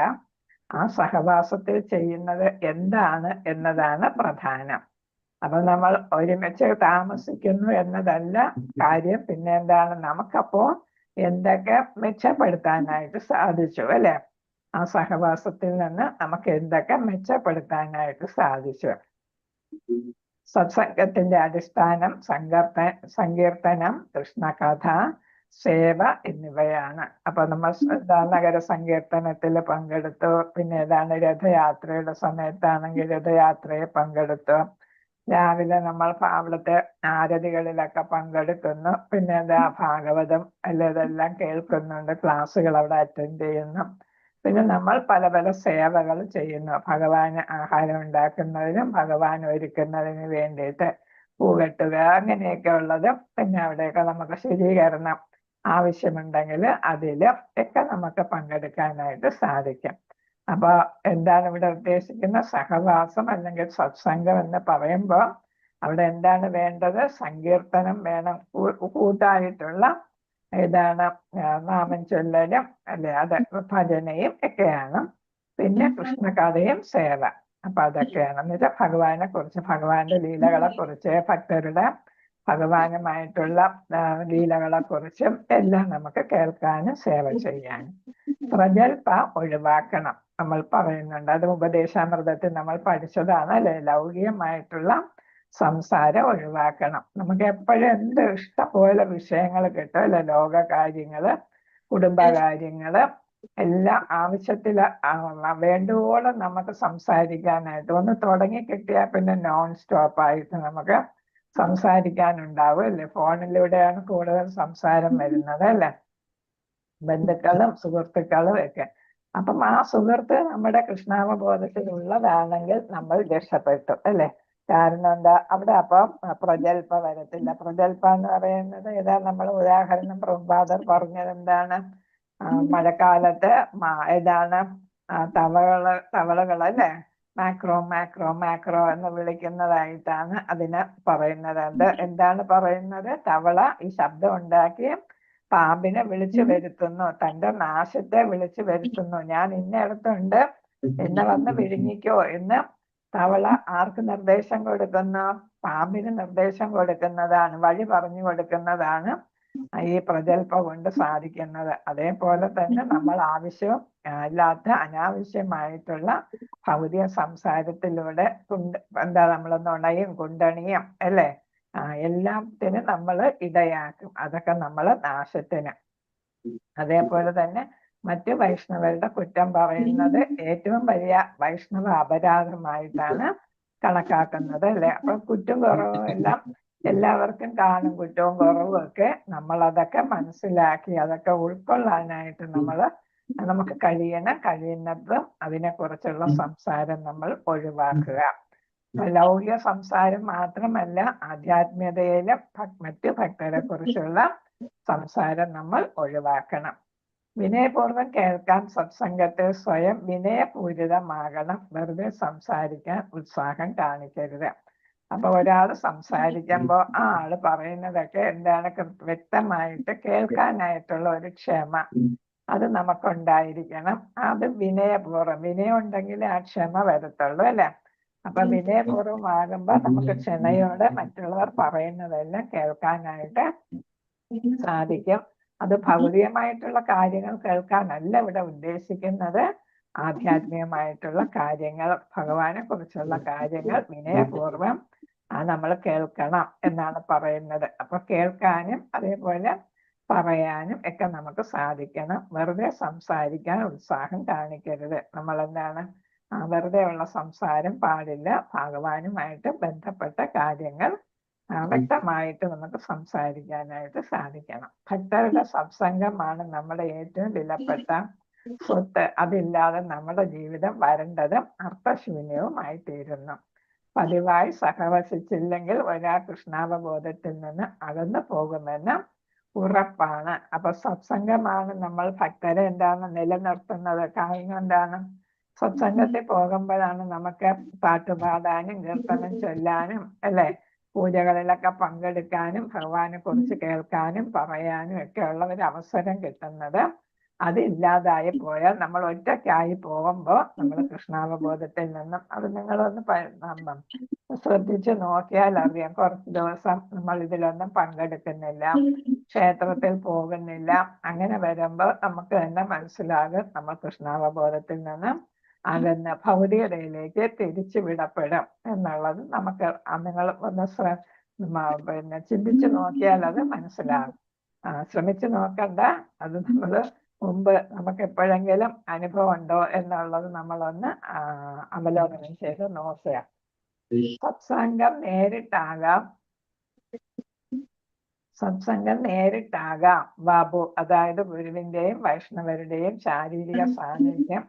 ആ സഹവാസത്തിൽ ചെയ്യുന്നത് എന്താണ് എന്നതാണ് പ്രധാനം. അപ്പൊ നമ്മൾ ഒരുമിച്ച് താമസിക്കുന്നു എന്നതല്ല കാര്യം. പിന്നെ എന്താണ്, നമുക്കപ്പോ എന്തൊക്കെ മെച്ചപ്പെടുത്താനായിട്ട് സാധിച്ചു അല്ലെ? ആ സഹവാസത്തിൽ നിന്ന് നമുക്ക് എന്തൊക്കെ മെച്ചപ്പെടുത്താനായിട്ട് സാധിച്ചു. സത്സംഗത്തിന്റെ അടിസ്ഥാനം സങ്കീർത്തനം, കൃഷ്ണകഥ, സേവ എന്നിവയാണ്. അപ്പൊ നമ്മൾ നഗര സങ്കീർത്തനത്തിൽ പങ്കെടുത്തു. പിന്നെ ഏതാണ് രഥയാത്രയുടെ സമയത്താണെങ്കിൽ രഥയാത്രയെ പങ്കെടുത്തു. രാവിലെ നമ്മൾ അവിടുത്തെ ആരതികളിലൊക്കെ പങ്കെടുക്കുന്നു. പിന്നെ എന്താ ഭാഗവതം ഇതെല്ലാം കേൾക്കുന്നുണ്ട്. ക്ലാസ്സുകൾ അവിടെ അറ്റൻഡ് ചെയ്യുന്നു. പിന്നെ നമ്മൾ പല പല സേവകൾ ചെയ്യുന്നു. ഭഗവാന് ആഹാരം ഉണ്ടാക്കുന്നതിനും ഭഗവാൻ ഒരുക്കുന്നതിന് വേണ്ടിയിട്ട് പൂകെട്ടുക അങ്ങനെയൊക്കെ ഉള്ളത്. പിന്നെ അവിടെയൊക്കെ നമുക്ക് ശുചീകരണം ആവശ്യമുണ്ടെങ്കിൽ അതിലും ഒക്കെ നമുക്ക് പങ്കെടുക്കാനായിട്ട് സാധിക്കും. അപ്പൊ എന്താണ് ഇവിടെ ഉദ്ദേശിക്കുന്ന സഹവാസം അല്ലെങ്കിൽ സത്സംഗം എന്ന് പറയുമ്പോൾ അവിടെ എന്താണ് വേണ്ടത്? സങ്കീർത്തനം വേണം, കൂട്ടായിട്ടുള്ള ഏതാണ് നാമം ചൊല്ലലും അല്ലെ, അത് ഭജനയും ഒക്കെയാണ്. പിന്നെ കൃഷ്ണകഥയും സേവ. അപ്പൊ അതൊക്കെയാണ്. എന്നുവെച്ചാൽ ഭഗവാനെ കുറിച്ച്, ഭഗവാന്റെ ലീലകളെ കുറിച്ച്, ഭക്തരുടെ ഭഗവാനുമായിട്ടുള്ള ലീലകളെ കുറിച്ചും എല്ലാം നമുക്ക് കേൾക്കാനും സേവ ചെയ്യാനും. പ്രജൽപ ഒഴിവാക്കണം നമ്മൾ പറയുന്നുണ്ട്. അത് ഉപദേശാമൃതത്തിൽ നമ്മൾ പഠിച്ചതാണ് അല്ലെ? ലൗകികമായിട്ടുള്ള സംസാരം ഒഴിവാക്കണം. നമുക്ക് എപ്പോഴും എന്ത് ഇഷ്ടംപോലെ വിഷയങ്ങൾ കിട്ടും അല്ലെ? ലോക കാര്യങ്ങള്, കുടുംബകാര്യങ്ങള് എല്ലാം ആവശ്യത്തിൽ വേണ്ടുവോളം നമുക്ക് സംസാരിക്കാനായിട്ട് ഒന്ന് തുടങ്ങി കിട്ടിയാൽ പിന്നെ നോൺ സ്റ്റോപ്പ് ആയിട്ട് നമുക്ക് സംസാരിക്കാനുണ്ടാവും അല്ലെ? ഫോണിലൂടെയാണ് കൂടുതൽ സംസാരം വരുന്നത് അല്ലെ? ബന്ധുക്കളും സുഹൃത്തുക്കളും ഒക്കെ. അപ്പം ആ സുഹൃത്ത് നമ്മുടെ കൃഷ്ണാവബോധത്തിൽ ഉള്ളതാണെങ്കിൽ നമ്മൾ രക്ഷപ്പെട്ടു അല്ലെ? കാരണം എന്താ, അവിടെ അപ്പം പ്രജൽപ വരത്തില്ല. പ്രജൽപ എന്ന് പറയുന്നത് ഏതാ? നമ്മൾ ഉദാഹരണം പ്രഭാതർ പറഞ്ഞത് എന്താണ്? മഴക്കാലത്ത് ഏതാണ് തവളകൾ അല്ലെ? മാക്രോ മാക്രോ മാക്രോ എന്ന് വിളിക്കുന്നതായിട്ടാണ് അതിന് പറയുന്നത്. അത് എന്താണ് പറയുന്നത്? തവള ഈ ശബ്ദം ഉണ്ടാക്കി പാമ്പിനെ വിളിച്ചു വരുത്തുന്നു, തന്റെ നാശത്തെ വിളിച്ചു വരുത്തുന്നു. ഞാൻ ഇന്നയിടത്തുണ്ട്, എന്നെ വന്ന് വിഴുങ്ങിക്കോ എന്ന് തവള ആർക്ക് നിർദ്ദേശം കൊടുക്കുന്നു? പാമ്പിന് നിർദ്ദേശം കൊടുക്കുന്നതാണ്, വഴി പറഞ്ഞു കൊടുക്കുന്നതാണ് ഈ പ്രജൽപ കൊണ്ട് സാധിക്കുന്നത്. അതേപോലെ തന്നെ നമ്മൾ ആവശ്യവും അല്ലാത്ത അനാവശ്യമായിട്ടുള്ള ഭൗതിക സംസാരത്തിലൂടെ എന്താ നമ്മൾ നുണയും കുണ്ടണിയും അല്ലേ എല്ലാത്തിനും നമ്മൾ ഇടയാക്കും. അതൊക്കെ നമ്മൾ നാശത്തിന്. അതേപോലെ തന്നെ മറ്റു വൈഷ്ണവരുടെ കുറ്റം പറയുന്നത് ഏറ്റവും വലിയ വൈഷ്ണവ അപരാധമായിട്ടാണ് കണക്കാക്കുന്നത് അല്ലെ? അപ്പൊ കുറ്റം കുറവും എല്ലാം എല്ലാവർക്കും കാണും, കുറ്റവും കുറവും ഒക്കെ. നമ്മൾ അതൊക്കെ മനസ്സിലാക്കി അതൊക്കെ ഉൾക്കൊള്ളാനായിട്ട് നമുക്ക് കഴിയുന്നതും അതിനെക്കുറിച്ചുള്ള സംസാരം നമ്മൾ ഒഴിവാക്കുക. ലൗകിക സംസാരം മാത്രമല്ല, ആധ്യാത്മികതയിലും മറ്റു ഭക്തരെ കുറിച്ചുള്ള സംസാരം നമ്മൾ ഒഴിവാക്കണം. വിനയപൂർവ്വം കേൾക്കാൻ സത്സംഗത്തെ സ്വയം വിനയപൂരിതമാകണം. വെറുതെ സംസാരിക്കാൻ ഉത്സാഹം കാണിക്കരുത്. അപ്പൊ ഒരാൾ സംസാരിക്കുമ്പോൾ ആ ആള് പറയുന്നതൊക്കെ എന്താണ് വ്യക്തമായിട്ട് കേൾക്കാനായിട്ടുള്ള ഒരു ക്ഷമ അത് നമുക്കുണ്ടായിരിക്കണം. അത് വിനയപൂർവ്വം, വിനയം ഉണ്ടെങ്കിൽ ആ ക്ഷമ വരത്തുള്ളൂ അല്ലെ? അപ്പൊ വിനയപൂർവ്വമാകുമ്പോ നമുക്ക് ക്ഷമയോടെ മറ്റുള്ളവർ പറയുന്നതെല്ലാം കേൾക്കാനായിട്ട് സാധിക്കും. അത് ഭൗതികമായിട്ടുള്ള കാര്യങ്ങൾ കേൾക്കാനല്ല ഇവിടെ ഉദ്ദേശിക്കുന്നത്. ആധ്യാത്മികമായിട്ടുള്ള കാര്യങ്ങൾ, ഭഗവാനെ കുറിച്ചുള്ള കാര്യങ്ങൾ വിനയപൂർവ്വം നമ്മൾ കേൾക്കണം എന്നാണ് പറയുന്നത്. അപ്പൊ കേൾക്കാനും അതേപോലെ പറയാനും ഒക്കെ നമുക്ക് സാധിക്കണം. വെറുതെ സംസാരിക്കാൻ ഉത്സാഹം കാണിക്കരുത്. നമ്മൾ എന്താണ് വെറുതെ ഉള്ള സംസാരം പാടില്ല. ഭഗവാനുമായിട്ട് ബന്ധപ്പെട്ട കാര്യങ്ങൾ വ്യക്തമായിട്ട് നമുക്ക് സംസാരിക്കാനായിട്ട് സാധിക്കണം. ഭക്തരുടെ സത്സംഗമാണ് നമ്മുടെ ഏറ്റവും വിലപ്പെട്ട സ്വത്ത്. അതില്ലാതെ നമ്മുടെ ജീവിതം വരണ്ടതും അർത്ഥശൂന്യവുമായി തീരുന്നു. പതിവായി സഹവസിച്ചില്ലെങ്കിൽ ഒരാൾ കൃഷ്ണാവബോധത്തിൽ നിന്ന് അകന്നു പോകുമെന്ന് ഉറപ്പാണ്. അപ്പൊ സത്സംഗമാണ് നമ്മൾ ഭക്തരെ എന്താണ് നിലനിർത്തുന്നത്. കാരണം എന്താണ്, സത്സംഗത്തിൽ പോകുമ്പോഴാണ് നമുക്ക് പാട്ടുപാടാനും കീർത്തനം ചൊല്ലാനും അല്ലെ, പൂജകളിലൊക്കെ പങ്കെടുക്കാനും ഭഗവാനെ കുറിച്ച് കേൾക്കാനും പറയാനും ഒക്കെ ഉള്ള ഒരു അവസരം കിട്ടുന്നത്. അതില്ലാതായി പോയാൽ നമ്മൾ ഒറ്റയ്ക്കായി പോകുമ്പോൾ നമ്മൾ കൃഷ്ണാവബോധത്തിൽ നിന്നും അത് നിങ്ങളൊന്ന് ശ്രദ്ധിച്ചു നോക്കിയാൽ അറിയാം. കുറച്ച് ദിവസം നമ്മൾ ഇതിലൊന്നും പങ്കെടുക്കുന്നില്ല, ക്ഷേത്രത്തിൽ പോകുന്നില്ല, അങ്ങനെ വരുമ്പോൾ നമുക്ക് തന്നെ മനസ്സിലാകും നമ്മൾ കൃഷ്ണാവബോധത്തിൽ നിന്നും അകന്ന് ഭൗതികതയിലേക്ക് തിരിച്ചു വിടപ്പെടും എന്നുള്ളത് നമുക്ക് നിങ്ങൾ ഒന്ന് പിന്നെ ചിന്തിച്ചു നോക്കിയാൽ അത് മനസ്സിലാകും. ശ്രമിച്ചു നോക്കണ്ട, അത് നമ്മൾ മുമ്പ് നമുക്ക് എപ്പോഴെങ്കിലും അനുഭവം ഉണ്ടോ എന്നുള്ളത് നമ്മളൊന്ന് അവലോകനം ചെയ്ത് നോക്കുക. സത്സംഗം നേരിട്ടാകാം ബാബു, അതായത് ഗുരുവിന്റെയും വൈഷ്ണവരുടെയും ശാരീരിക സാന്നിധ്യം,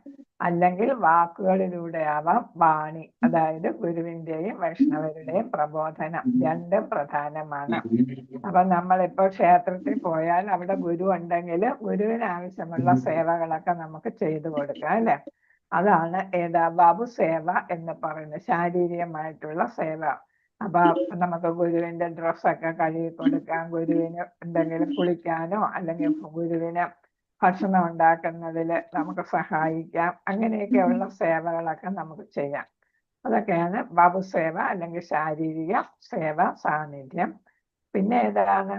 അല്ലെങ്കിൽ വാക്കുകളിലൂടെ ആവാം വാണി, അതായത് ഗുരുവിന്റെയും വൈഷ്ണവരുടെയും പ്രബോധനം. രണ്ടും പ്രധാനമാണ്. അപ്പൊ നമ്മളിപ്പോ ക്ഷേത്രത്തിൽ പോയാൽ അവിടെ ഗുരു ഉണ്ടെങ്കിൽ ഗുരുവിന് ആവശ്യമുള്ള സേവകളൊക്കെ നമുക്ക് ചെയ്തു കൊടുക്കാം, അല്ലെ? അതാണ് ബാബു സേവ എന്ന് പറയുന്നത്, ശാരീരികമായിട്ടുള്ള സേവ. അപ്പൊ നമുക്ക് ഗുരുവിന്റെ ഡ്രസ്സൊക്കെ കഴുകി കൊടുക്കാം, ഗുരുവിന് എന്തെങ്കിലും കുളിക്കാനോ അല്ലെങ്കിൽ ഗുരുവിന് ഭക്ഷണം ഉണ്ടാക്കുന്നതിൽ നമുക്ക് സഹായിക്കാം. അങ്ങനെയൊക്കെയുള്ള സേവകളൊക്കെ നമുക്ക് ചെയ്യാം. അതൊക്കെയാണ് ബാബു സേവ അല്ലെങ്കിൽ ശാരീരിക സേവ സാന്നിധ്യം. പിന്നെ ഏതാണ്?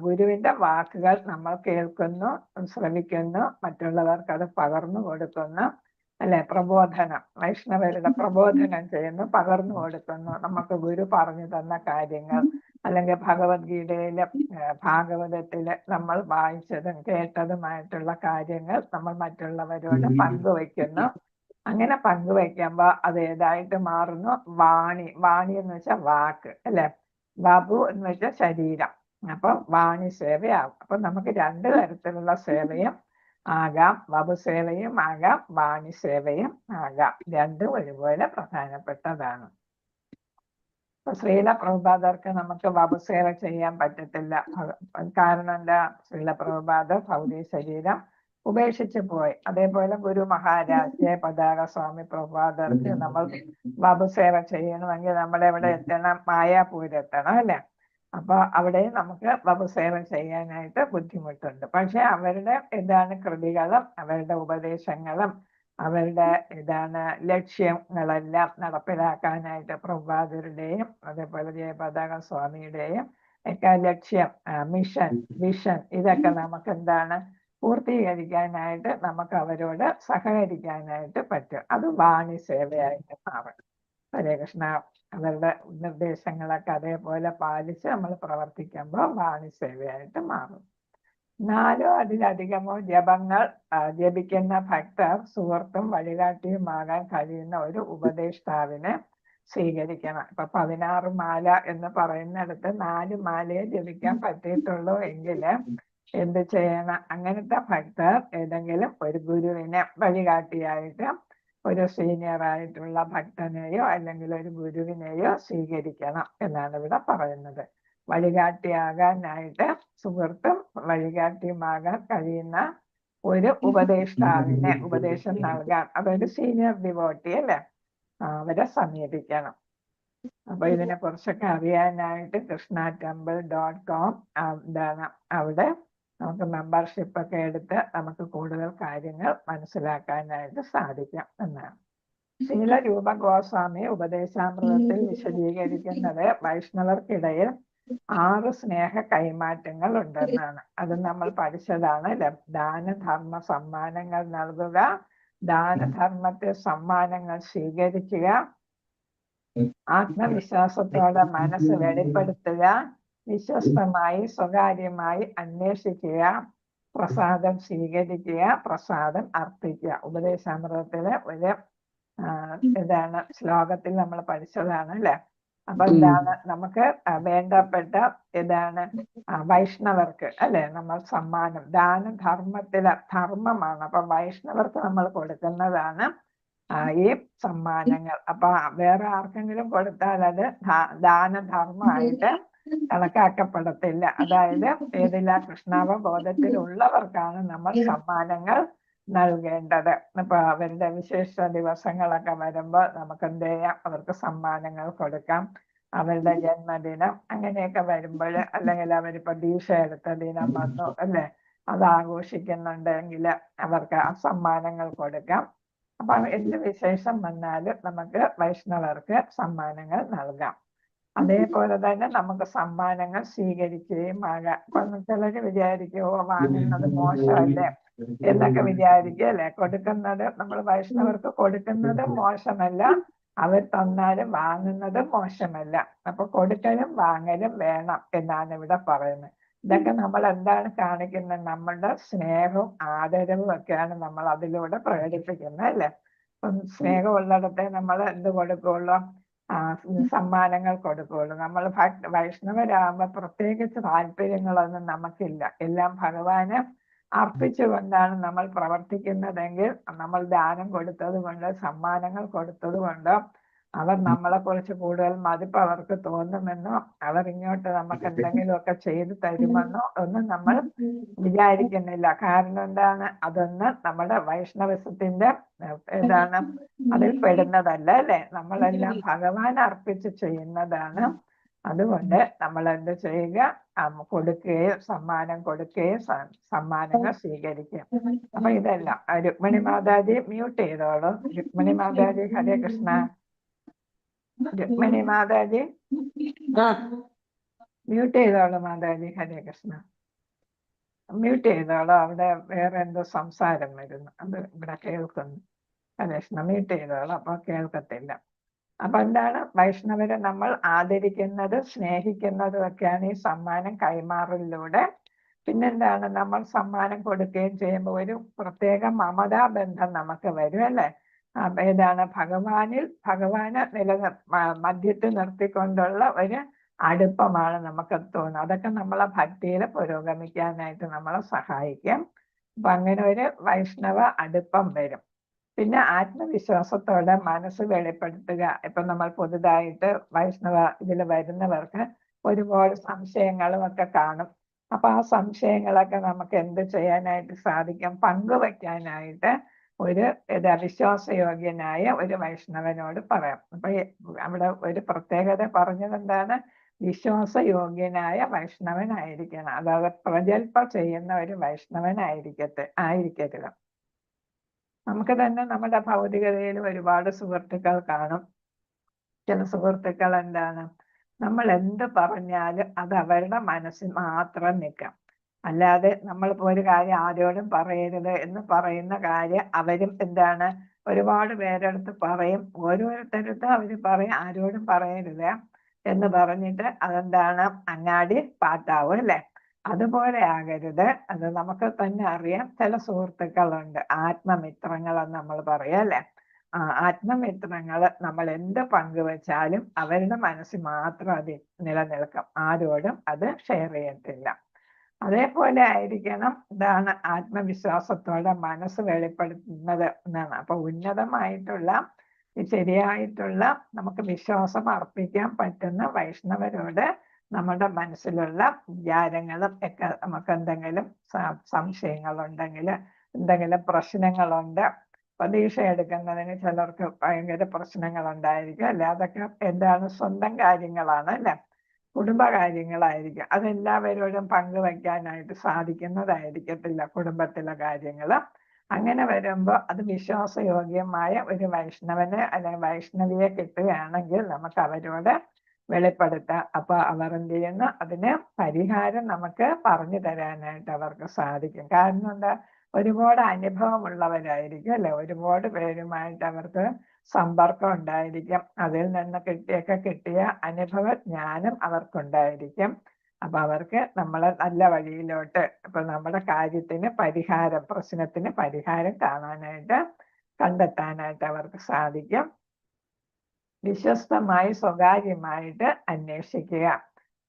ഗുരുവിന്റെ വാക്കുകൾ നമ്മൾ കേൾക്കുന്നു, ശ്രവിക്കുന്നു, മറ്റുള്ളവർക്ക് അത് പകർന്നു കൊടുക്കുന്നു, അല്ലെ? പ്രബോധനം, വൈഷ്ണവരുടെ പ്രബോധനം ചെയ്യുന്നു, പകർന്നു കൊടുക്കുന്നു. നമുക്ക് ഗുരു പറഞ്ഞു തന്ന കാര്യങ്ങൾ, അല്ലെങ്കിൽ ഭഗവത്ഗീതയിലെ ഭാഗവതത്തില് നമ്മൾ വായിച്ചതും കേട്ടതുമായിട്ടുള്ള കാര്യങ്ങൾ നമ്മൾ മറ്റുള്ളവരോട് പങ്കുവയ്ക്കുന്നു. അങ്ങനെ പങ്കുവയ്ക്കുമ്പോ അത് ഏതായിട്ട് മാറുന്നു? വാണി. വാണി എന്ന് വെച്ചാൽ വാക്ക്, അല്ലെ? ബാബു എന്ന് വെച്ചാൽ ശരീരം. അപ്പൊ വാണി സേവയാകും. അപ്പൊ നമുക്ക് രണ്ടു തരത്തിലുള്ള സേവയും ആകാം, ബാബു സേവയും ആകാം, വാണി സേവയും ആകാം. രണ്ടും ഒരുപോലെ പ്രധാനപ്പെട്ടതാണ്. ഇപ്പൊ ശ്രീല പ്രഭുപാദർക്ക് നമുക്ക് ബാബു സേവ ചെയ്യാൻ പറ്റത്തില്ല. കാരണം എന്താ? ശ്രീല പ്രഭുപാദർ ഭൗതിക ശരീരം ഉപേക്ഷിച്ചു പോയി. അതേപോലെ ഗുരു മഹാരാജ് പതാക സ്വാമി പ്രഭുപാദർക്ക് നമ്മൾ ബാബു സേവ ചെയ്യണമെങ്കിൽ നമ്മൾ എവിടെ എത്തണം? മായാപൂരെത്തണം, അല്ലെ? അപ്പൊ അവിടെ നമുക്ക് ബാബു സേവ ചെയ്യാനായിട്ട് ബുദ്ധിമുട്ടുണ്ട്. പക്ഷെ അവരുടെ കൃതികളും അവരുടെ ഉപദേശങ്ങളും അവരുടെ ലക്ഷ്യങ്ങളെല്ലാം നടപ്പിലാക്കാനായിട്ട് പ്രഭുപാദരുടെയും അതേപോലെ ജയപതാക സ്വാമിയുടെയും ഒക്കെ ലക്ഷ്യം, മിഷൻ, വിഷൻ, ഇതൊക്കെ നമുക്ക് പൂർത്തീകരിക്കാനായിട്ട് നമുക്ക് അവരോട് സഹകരിക്കാനായിട്ട് പറ്റും. അത് വാണി സേവയായിട്ട് മാറും. ഹരേ കൃഷ്ണ. അവരുടെ നിർദ്ദേശങ്ങളൊക്കെ അതേപോലെ പാലിച്ച് നമ്മൾ പ്രവർത്തിക്കുമ്പോൾ വാണി സേവയായിട്ട് മാറും. 4 അതിലധികമോ ജപങ്ങൾ ജപിക്കുന്ന ഭക്തർ സുഹൃത്തും വഴികാട്ടിയുമാകാൻ കഴിയുന്ന ഒരു ഉപദേഷ്ടാവിനെ സ്വീകരിക്കണം. ഇപ്പൊ 16 മാല എന്ന് പറയുന്നിടത്ത് 4 മാലയെ ജപിക്കാൻ പറ്റിയിട്ടുള്ളൂ എങ്കിൽ എന്ത് ചെയ്യണം? അങ്ങനത്തെ ഭക്തർ ഏതെങ്കിലും ഒരു ഗുരുവിനെ വഴികാട്ടിയായിട്ട്, ഒരു സീനിയർ ആയിട്ടുള്ള ഭക്തനെയോ അല്ലെങ്കിൽ ഒരു ഗുരുവിനെയോ സ്വീകരിക്കണം എന്നാണ് ഇവിടെ പറയുന്നത്. വഴികാട്ടിയാകാനായിട്ട് സുഹൃത്തും വഴികാട്ടിയുമാകാൻ കഴിയുന്ന ഒരു ഉപദേഷ്ടാവിനെ ഉപദേശം നൽകാൻ, അതൊരു സീനിയർ ഡിവോട്ടി, അല്ലെ? അവരെ സമീപിക്കണം. അപ്പൊ ഇതിനെ കുറിച്ചൊക്കെ അറിയാനായിട്ട് krishnatemple.com അവിടെ നമുക്ക് മെമ്പർഷിപ്പ് ഒക്കെ എടുത്ത് നമുക്ക് കൂടുതൽ കാര്യങ്ങൾ മനസ്സിലാക്കാനായിട്ട് സാധിക്കും എന്നാണ്. ശ്രീല രൂപ ഗോസ്വാമി ഉപദേശാമൃതത്തിൽ വിശദീകരിക്കുന്നത് വൈഷ്ണവർക്കിടയിൽ 6 സ്നേഹ കൈമാറ്റങ്ങൾ ഉണ്ടെന്നാണ്. അത് നമ്മൾ പഠിച്ചതാണ്. ദാനധർമ്മ സമ്മാനങ്ങൾ നൽകുക, ദാനധർമ്മത്തിൽ സമ്മാനങ്ങൾ സ്വീകരിക്കുക, ആത്മവിശ്വാസത്തോടെ മനസ്സ് വെളിപ്പെടുത്തുക, വിശ്വസ്തമായി സ്വകാര്യമായി അന്വേഷിക്കുക, പ്രസാദം സ്വീകരിക്കുക, പ്രസാദം അർപ്പിക്കുക. ഉപദേശാമൃതത്തിലെ ഒരു ശ്ലോകത്തിൽ നമ്മൾ പഠിച്ചതാണ്, അല്ലെ? അപ്പൊ നമുക്ക് വേണ്ടപ്പെട്ട വൈഷ്ണവർക്ക്, അല്ലെ, നമ്മൾ സമ്മാനം, ദാനധർമ്മത്തിലെ ധർമ്മമാണ്. അപ്പൊ വൈഷ്ണവർക്ക് നമ്മൾ കൊടുക്കുന്നതാണ് ഈ സമ്മാനങ്ങൾ. അപ്പൊ വേറെ ആർക്കെങ്കിലും കൊടുത്താൽ അത് ദാനധർമ്മമായിട്ട് കണക്കാക്കപ്പെടത്തില്ല. അതായത് കൃഷ്ണാവബോധത്തിലുള്ളവർക്കാണ് നമ്മൾ സമ്മാനങ്ങൾ നൽകേണ്ടത്. ഇപ്പൊ അവരുടെ വിശേഷ ദിവസങ്ങളൊക്കെ വരുമ്പോൾ നമുക്ക് എന്ത് ചെയ്യാം? അവർക്ക് സമ്മാനങ്ങൾ കൊടുക്കാം. അവരുടെ ജന്മദിനം അങ്ങനെയൊക്കെ വരുമ്പോൾ, അല്ലെങ്കിൽ അവരിപ്പോ ദീക്ഷ എടുത്ത ദിനം വന്നു, അല്ലെ, അത് ആഘോഷിക്കുന്നുണ്ടെങ്കിൽ അവർക്ക് ആ സമ്മാനങ്ങൾ കൊടുക്കാം. അപ്പൊ എന്ത് വിശേഷം വന്നാലും നമുക്ക് വൈഷ്ണവർക്ക് സമ്മാനങ്ങൾ നൽകാം. അതേപോലെ തന്നെ നമുക്ക് സമ്മാനങ്ങൾ സ്വീകരിക്കുകയും ആകാം. ഇപ്പൊ ചിലര് വിചാരിക്കുമോ വാങ്ങുന്നത് മോശമല്ലേ എന്നൊക്കെ വിചാരിക്കുക അല്ലെ. കൊടുക്കുന്നത് നമ്മൾ വൈഷ്ണവർക്ക് കൊടുക്കുന്നത് മോശമല്ല, അവർ തന്നാലും വാങ്ങുന്നതും മോശമല്ല. അപ്പൊ കൊടുക്കലും വാങ്ങലും വേണം എന്നാണ് ഇവിടെ പറയുന്നത്. ഇതൊക്കെ നമ്മൾ എന്താണ് കാണിക്കുന്നത്? നമ്മളുടെ സ്നേഹവും ആദരവും ഒക്കെയാണ് നമ്മൾ അതിലൂടെ പ്രകടിപ്പിക്കുന്നത് അല്ലെ. അപ്പം സ്നേഹമുള്ളിടത്തെ നമ്മൾ എന്ത് കൊടുക്കുള്ളൂ? സമ്മാനങ്ങൾ കൊടുക്കുകയുള്ളൂ. നമ്മൾ വൈഷ്ണവരാകുമ്പോൾ പ്രത്യേകിച്ച് താല്പര്യങ്ങളൊന്നും നമുക്കില്ല. എല്ലാം ഭഗവാന് അർപ്പിച്ചുകൊണ്ടാണ് നമ്മൾ പ്രവർത്തിക്കുന്നതെങ്കിൽ നമ്മൾ ദാനം കൊടുത്തത് കൊണ്ട്, സമ്മാനങ്ങൾ കൊടുത്തത് കൊണ്ട് അവർ നമ്മളെ കുറിച്ച് കൂടുതൽ മതിപ്പ് അവർക്ക് തോന്നുമെന്നോ അവർ ഇങ്ങോട്ട് നമുക്ക് എന്തെങ്കിലുമൊക്കെ ചെയ്തു തരുമെന്നോ ഒന്നും നമ്മൾ വിചാരിക്കുന്നില്ല. കാരണം എന്താണ്? അതൊന്നും നമ്മുടെ വൈഷ്ണവസത്തിന്റെ ഏതാണ് അതിൽ പെടുന്നതല്ല അല്ലെ. നമ്മളെല്ലാം ഭഗവാൻ അർപ്പിച്ച് ചെയ്യുന്നതാണ്. അതുകൊണ്ട് നമ്മൾ എന്ത് ചെയ്യുക? കൊടുക്കുകയും സമ്മാനം കൊടുക്കുകയും സമ്മാനങ്ങൾ സ്വീകരിക്കുക. അപ്പൊ ഇതെല്ലാം രുക്മിണി മാതാജി മ്യൂട്ട് ചെയ്തോളൂ. രുക്മിണി മാതാജി, ഹരേ കൃഷ്ണ. രുക്മിണി മാതാജി മ്യൂട്ട് ചെയ്തോളൂ. മാതാജി, ഹരേ കൃഷ്ണ. മ്യൂട്ട് ചെയ്തോളൂ. അവിടെ വേറെ എന്തോ സംസാരം വരുന്നു, അത് ഇവിടെ കേൾക്കുന്നു. ഹരേ കൃഷ്ണ. മ്യൂട്ട് ചെയ്തോളൂ, അപ്പൊ കേൾക്കത്തില്ല. അപ്പൊ എന്താണ്? വൈഷ്ണവരെ നമ്മൾ ആദരിക്കുന്നത് സ്നേഹിക്കുന്നതും ഒക്കെയാണ് ഈ സമ്മാനം കൈമാറലിലൂടെ. പിന്നെന്താണ്? നമ്മൾ സമ്മാനം കൊടുക്കുകയും ചെയ്യുമ്പോൾ ഒരു പ്രത്യേക മമതാ ബന്ധം നമുക്ക് വരും അല്ലെ. ഏതാണ്? ഭഗവാനെ മധ്യത്തിൽ നിർത്തിക്കൊണ്ടുള്ള ഒരു അടുപ്പമാണ് നമുക്ക് തോന്നുന്നത്. അതൊക്കെ നമ്മളെ ഭക്തിയിൽ പുരോഗമിക്കാനായിട്ട് നമ്മളെ സഹായിക്കും. അപ്പൊ അങ്ങനെ ഒരു വൈഷ്ണവ അടുപ്പം വരും. പിന്നെ ആത്മവിശ്വാസത്തോടെ മനസ്സ് വെളിപ്പെടുത്തുക. ഇപ്പൊ നമ്മൾ പുതുതായിട്ട് വൈഷ്ണവ ഇതിൽ വരുന്നവർക്ക് ഒരുപാട് സംശയങ്ങളും ഒക്കെ കാണും. അപ്പൊ ആ സംശയങ്ങളൊക്കെ നമുക്ക് എന്ത് ചെയ്യാനായിട്ട് സാധിക്കും? പങ്കുവയ്ക്കാനായിട്ട് ഒരു വിശ്വാസയോഗ്യനായ ഒരു വൈഷ്ണവനോട് പറയാം. അപ്പൊ അവിടെ ഒരു പ്രത്യേകത പറഞ്ഞത് എന്താണ്? വിശ്വാസയോഗ്യനായ വൈഷ്ണവനായിരിക്കണം. അതായത് പ്രജൽപ ചെയ്യുന്ന ഒരു ആയിരിക്കരുത്. നമുക്ക് തന്നെ നമ്മുടെ ഭൗതികതയിൽ ഒരുപാട് സുഹൃത്തുക്കൾ കാണും. ചില സുഹൃത്തുക്കൾ എന്താണ്? നമ്മൾ എന്ത് പറഞ്ഞാലും അത് അവരുടെ മനസ്സിൽ മാത്രം നിൽക്കാം. അല്ലാതെ നമ്മളിപ്പോ ഒരു കാര്യം ആരോടും പറയരുത് എന്ന് പറയുന്ന കാര്യം അവരും എന്താണ് ഒരുപാട് പേരെടുത്ത് പറയും. ഓരോരുത്തരടുത്ത് അവര് പറയും ആരോടും പറയരുത് എന്ന് പറഞ്ഞിട്ട് അതെന്താണ് അങ്ങാടി പാട്ടാവും അല്ലെ. അതുപോലെ ആകരുത്. അത് നമുക്ക് തന്നെ അറിയാം. ചില സുഹൃത്തുക്കളുണ്ട്, ആത്മമിത്രങ്ങളെന്ന് നമ്മൾ പറയാം അല്ലെ. ആത്മമിത്രങ്ങള് നമ്മൾ എന്ത് പങ്കുവെച്ചാലും അവരുടെ മനസ്സിൽ മാത്രം അത് നിലനിൽക്കും, ആരോടും അത് ഷെയർ ചെയ്യത്തില്ല. അതേപോലെ ആയിരിക്കണം ഇതാണ് ആത്മവിശ്വാസത്തോടെ മനസ്സ് വെളിപ്പെടുത്തുന്നത് എന്നാണ്. അപ്പൊ ഉന്നതമായിട്ടുള്ള ശരിയായിട്ടുള്ള നമുക്ക് വിശ്വാസം അർപ്പിക്കാൻ പറ്റുന്ന വൈഷ്ണവരോട് നമ്മുടെ മനസ്സിലുള്ള വിചാരങ്ങളും ഒക്കെ നമുക്ക് എന്തെങ്കിലും സംശയങ്ങളുണ്ടെങ്കിൽ, എന്തെങ്കിലും പ്രശ്നങ്ങളുണ്ട്, പരീക്ഷ എടുക്കുന്നതിന് ചിലർക്ക് ഭയങ്കര പ്രശ്നങ്ങൾ ഉണ്ടായിരിക്കും അല്ലെ. അതൊക്കെ എന്താണ്? സ്വന്തം കാര്യങ്ങളാണ് അല്ലെ, കുടുംബകാര്യങ്ങളായിരിക്കും. അതെല്ലാവരോടും പങ്കുവയ്ക്കാനായിട്ട് സാധിക്കുന്നതായിരിക്കത്തില്ല കുടുംബത്തിലെ കാര്യങ്ങൾ. അങ്ങനെ വരുമ്പോൾ അത് വിശ്വാസയോഗ്യമായ ഒരു വൈഷ്ണവനെ അല്ലെങ്കിൽ വൈഷ്ണവിയെ കിട്ടുകയാണെങ്കിൽ നമുക്ക് അവരോട് വെളിപ്പെടുത്താം. അപ്പൊ അവർ എന്ത് ചെയ്യുന്നു? അതിന് പരിഹാരം നമുക്ക് പറഞ്ഞു തരാനായിട്ട് അവർക്ക് സാധിക്കും. കാരണം എന്താ? ഒരുപാട് അനുഭവമുള്ളവരായിരിക്കും അല്ലെ. ഒരുപാട് പേരുമായിട്ട് അവർക്ക് സമ്പർക്കം ഉണ്ടായിരിക്കും. അതിൽ നിന്ന് കിട്ടിയ അനുഭവ ജ്ഞാനം അവർക്കുണ്ടായിരിക്കും. അപ്പൊ അവർക്ക് നമ്മളെ നല്ല വഴിയിലോട്ട്, ഇപ്പൊ നമ്മുടെ കാര്യത്തിന് പരിഹാരം, പ്രശ്നത്തിന് പരിഹാരം കണ്ടെത്താനായിട്ട് അവർക്ക് സാധിക്കും. വിശ്വസ്തമായി സ്വകാര്യമായിട്ട് അന്വേഷിക്കുക.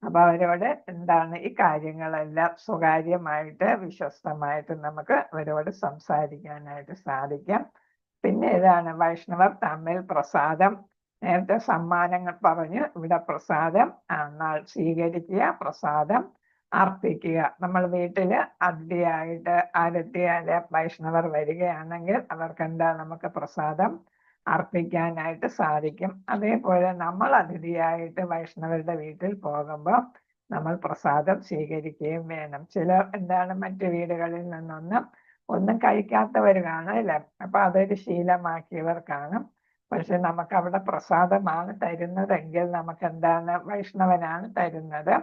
അപ്പൊ അവരോട് എന്താണ് ഈ കാര്യങ്ങളെല്ലാം സ്വകാര്യമായിട്ട് വിശ്വസ്തമായിട്ട് നമുക്ക് അവരോട് സംസാരിക്കാനായിട്ട് സാധിക്കും. പിന്നെ ഇതാണ് വൈഷ്ണവർ തമ്മിൽ പ്രസാദം. നേരത്തെ സമ്മാനങ്ങൾ പറഞ്ഞു, ഇവിടെ പ്രസാദം സ്വീകരിക്കുക, പ്രസാദം അർപ്പിക്കുക. നമ്മൾ വീട്ടില് അതിഥിയായിട്ട് വൈഷ്ണവർ വരികയാണെങ്കിൽ അവർക്ക് എന്താ? നമുക്ക് പ്രസാദം അർപ്പിക്കാനായിട്ട് സാധിക്കും. അതേപോലെ നമ്മൾ അതിഥിയായിട്ട് വൈഷ്ണവരുടെ വീട്ടിൽ പോകുമ്പോൾ നമ്മൾ പ്രസാദം സ്വീകരിക്കുകയും വേണം. ചിലർ എന്താണ് മറ്റു വീടുകളിൽ ഒന്നും കഴിക്കാത്തവർ കാണും അല്ലേ? അപ്പൊ അതൊരു ശീലമാക്കിയവർ കാണും. പക്ഷെ നമുക്ക് അവിടെ പ്രസാദമാണ് തരുന്നതെങ്കിൽ നമുക്ക് എന്താണ്, വൈഷ്ണവനാണ് തരുന്നത്,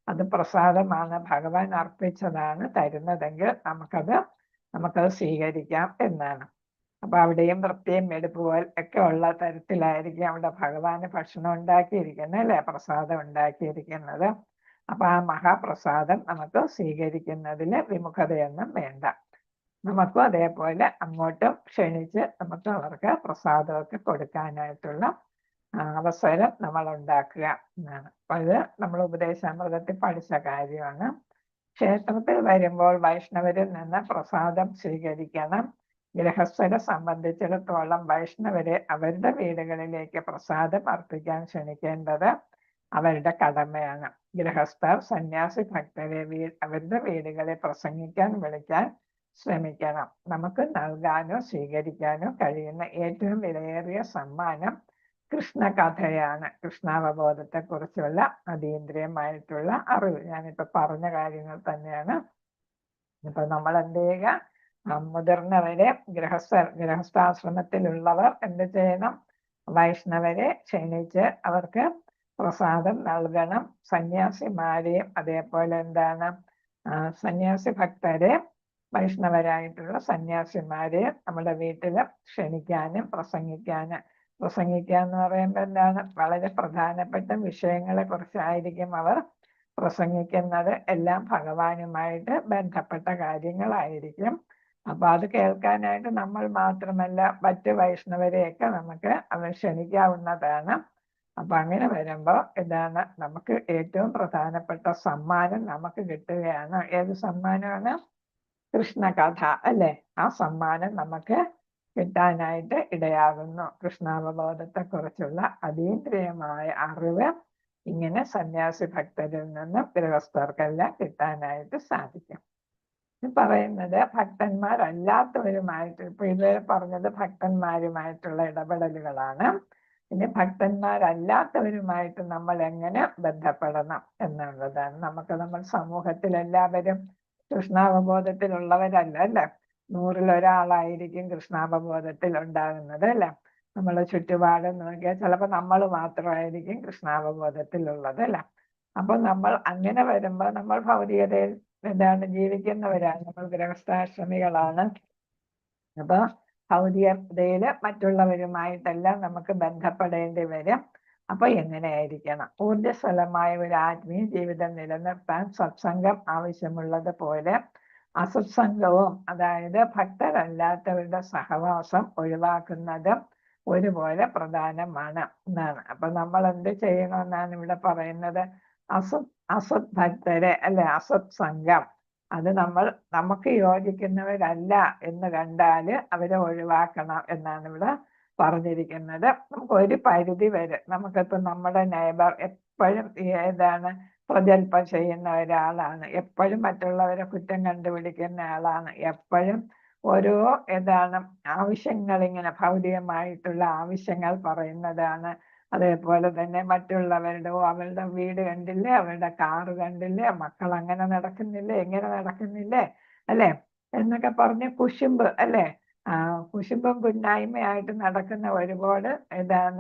അത് പ്രസാദമാണ്, ഭഗവാൻ അർപ്പിച്ചതാണ് തരുന്നതെങ്കിൽ നമുക്കത് സ്വീകരിക്കാം എന്നാണ്. അപ്പൊ അവിടെയും വൃത്തിയും വെടുപ്പ് ഒക്കെ ഉള്ള തരത്തിലായിരിക്കും അവിടെ ഭഗവാന് ഭക്ഷണം ഉണ്ടാക്കിയിരിക്കുന്നത് അല്ലെ, പ്രസാദം ഉണ്ടാക്കിയിരിക്കുന്നത്. അപ്പൊ ആ മഹാപ്രസാദം നമുക്ക് സ്വീകരിക്കുന്നതിൽ വിമുഖതയൊന്നും വേണ്ട. നമുക്കും അതേപോലെ അങ്ങോട്ടും ക്ഷണിച്ച് നമുക്ക് അവർക്ക് പ്രസാദമൊക്കെ കൊടുക്കാനായിട്ടുള്ള അവസരം നമ്മൾ ഉണ്ടാക്കുക എന്നാണ്. അപ്പൊ ഇത് നമ്മൾ ഉപദേശാമൃതത്തിൽ പഠിച്ച കാര്യമാണ്. ക്ഷേത്രത്തിൽ വരുമ്പോൾ വൈഷ്ണവരിൽ നിന്ന് പ്രസാദം സ്വീകരിക്കണം. ഗൃഹസ്ഥരെ സംബന്ധിച്ചിടത്തോളം വൈഷ്ണവരെ അവരുടെ വീടുകളിലേക്ക് പ്രസാദം അർപ്പിക്കാൻ ക്ഷണിക്കേണ്ടത് അവരുടെ കടമയാണ്. ഗൃഹസ്ഥർ സന്യാസി ഭക്തരെ അവരുടെ വീടുകളിൽ പ്രസംഗിക്കാൻ വിളിക്കാൻ ശ്രമിക്കണം. നമുക്ക് നൽകാനോ സ്വീകരിക്കാനോ കഴിയുന്ന ഏറ്റവും വിലയേറിയ സമ്മാനം കൃഷ്ണകഥയാണ്. കൃഷ്ണാവബോധത്തെ കുറിച്ചുള്ള അതീന്ദ്രിയമായിട്ടുള്ള അറിവ്. ഞാനിപ്പോ പറഞ്ഞ കാര്യങ്ങൾ തന്നെയാണ്. ഇപ്പൊ നമ്മൾ എന്ത് ചെയ്യുക, മുതിർന്നവരെ ഗൃഹസ്ഥാശ്രമത്തിലുള്ളവർ എന്ത് ചെയ്യണം, വൈഷ്ണവരെ ക്ഷണിച്ച് അവർക്ക് പ്രസാദം നൽകണം. സന്യാസിമാരെയും അതേപോലെ എന്താണ്, സന്യാസി ഭക്തരെ, വൈഷ്ണവരായിട്ടുള്ള സന്യാസിമാരെ നമ്മുടെ വീട്ടിൽ ക്ഷണിക്കാനും പ്രസംഗിക്കുക എന്ന് പറയുമ്പോൾ എന്താണ്, വളരെ പ്രധാനപ്പെട്ട വിഷയങ്ങളെ കുറിച്ചായിരിക്കും അവർ പ്രസംഗിക്കുന്നത്. എല്ലാം ഭഗവാനുമായിട്ട് ബന്ധപ്പെട്ട കാര്യങ്ങളായിരിക്കും. അപ്പൊ അത് കേൾക്കാനായിട്ട് നമ്മൾ മാത്രമല്ല മറ്റ് വൈഷ്ണവരെയൊക്കെ നമുക്ക് ക്ഷണിക്കാവുന്നതാണ്. അപ്പൊ അങ്ങനെ വരുമ്പോ എന്താണ്, നമുക്ക് ഏറ്റവും പ്രധാനപ്പെട്ട സമ്മാനം നമുക്ക് കിട്ടുകയാണ്. ഏത് സമ്മാനമാണ്? കൃഷ്ണകഥ അല്ലെ? ആ സമ്മാനം നമുക്ക് കിട്ടാനായിട്ട് ഇടയാകുന്നു. കൃഷ്ണാവബോധത്തെ കുറിച്ചുള്ള അതീന്ദ്രിയമായ അറിവ് ഇങ്ങനെ സന്യാസി ഭക്തരിൽ നിന്നും ഗൃഹസ്ഥർക്കെല്ലാം കിട്ടാനായിട്ട് സാധിക്കും. പറയുന്നത് ഭക്തന്മാരല്ലാത്തവരുമായിട്ട്, ഇപ്പൊ ഇതുവരെ പറഞ്ഞത് ഭക്തന്മാരുമായിട്ടുള്ള ഇടപെടലുകളാണ്. ഇനി ഭക്തന്മാരല്ലാത്തവരുമായിട്ട് നമ്മൾ എങ്ങനെ ബന്ധപ്പെടണം എന്നുള്ളതാണ്. നമ്മൾ സമൂഹത്തിൽ എല്ലാവരും കൃഷ്ണാവബോധത്തിലുള്ളവരല്ല അല്ലെ. 100-ൽ ഒരാളായിരിക്കും കൃഷ്ണാവബോധത്തിൽ ഉണ്ടാകുന്നത് അല്ലെ. നമ്മളെ ചുറ്റുപാട് നോക്കിയാൽ ചിലപ്പോൾ നമ്മൾ മാത്രമായിരിക്കും കൃഷ്ണാവബോധത്തിലുള്ളത് അല്ലെ. അപ്പൊ നമ്മൾ അങ്ങനെ വരുമ്പോൾ നമ്മൾ ഭൗതികതയിൽ എന്താണ് ജീവിക്കുന്നവരാണ്, നമ്മൾ ഗൃഹസ്ഥാശ്രമികളാണ്. അപ്പൊ ഭൗതികതയില് മറ്റുള്ളവരുമായിട്ടെല്ലാം നമുക്ക് ബന്ധപ്പെടേണ്ടി വരും. അപ്പൊ എങ്ങനെയായിരിക്കണം? ഊർജ്ജസ്വലമായ ഒരു ആത്മീയ ജീവിതം നിലനിർത്താൻ സത്സംഗം ആവശ്യമുള്ളത് പോലെ അസത്സംഗവും, അതായത് ഭക്തരല്ലാത്തവരുടെ സഹവാസം ഒഴിവാക്കുന്നതും ഒരുപോലെ പ്രധാനമാണ് എന്നാണ്. അപ്പൊ നമ്മൾ എന്ത് ചെയ്യണമെന്നാണ് ഇവിടെ പറയുന്നത്? അസത് ഭക്തരെ അല്ലെ, അസത് സംഘം, അത് നമുക്ക് യോജിക്കുന്നവരല്ല എന്ന് കണ്ടാല് അവരെ ഒഴിവാക്കണം എന്നാണ് ഇവിടെ പറഞ്ഞിരിക്കുന്നത്. നമുക്ക് ഒരു പരിധി വരെ, നമുക്കിപ്പോ നമ്മുടെ നെയ്ബർ എപ്പോഴും പ്രജൽപ്പം ചെയ്യുന്ന ഒരാളാണ്, എപ്പോഴും മറ്റുള്ളവരെ കുറ്റം കണ്ടുപിടിക്കുന്ന ആളാണ്, എപ്പോഴും ഓരോ ആവശ്യങ്ങൾ, ഇങ്ങനെ ഭൗതികമായിട്ടുള്ള ആവശ്യങ്ങൾ പറയുന്നതാണ്. അതേപോലെ തന്നെ മറ്റുള്ളവരുടെ അവളുടെ വീട് കണ്ടില്ലേ, അവളുടെ കാറ് കണ്ടില്ലേ, മക്കൾ അങ്ങനെ നടക്കുന്നില്ലേ, എങ്ങനെ നടക്കുന്നില്ലേ അല്ലെ എന്നൊക്കെ പറഞ്ഞ് കുശുമ്പ് അല്ലെ, കുശുമ്പും കുന്നായ്മയായിട്ട് നടക്കുന്ന ഒരുപാട്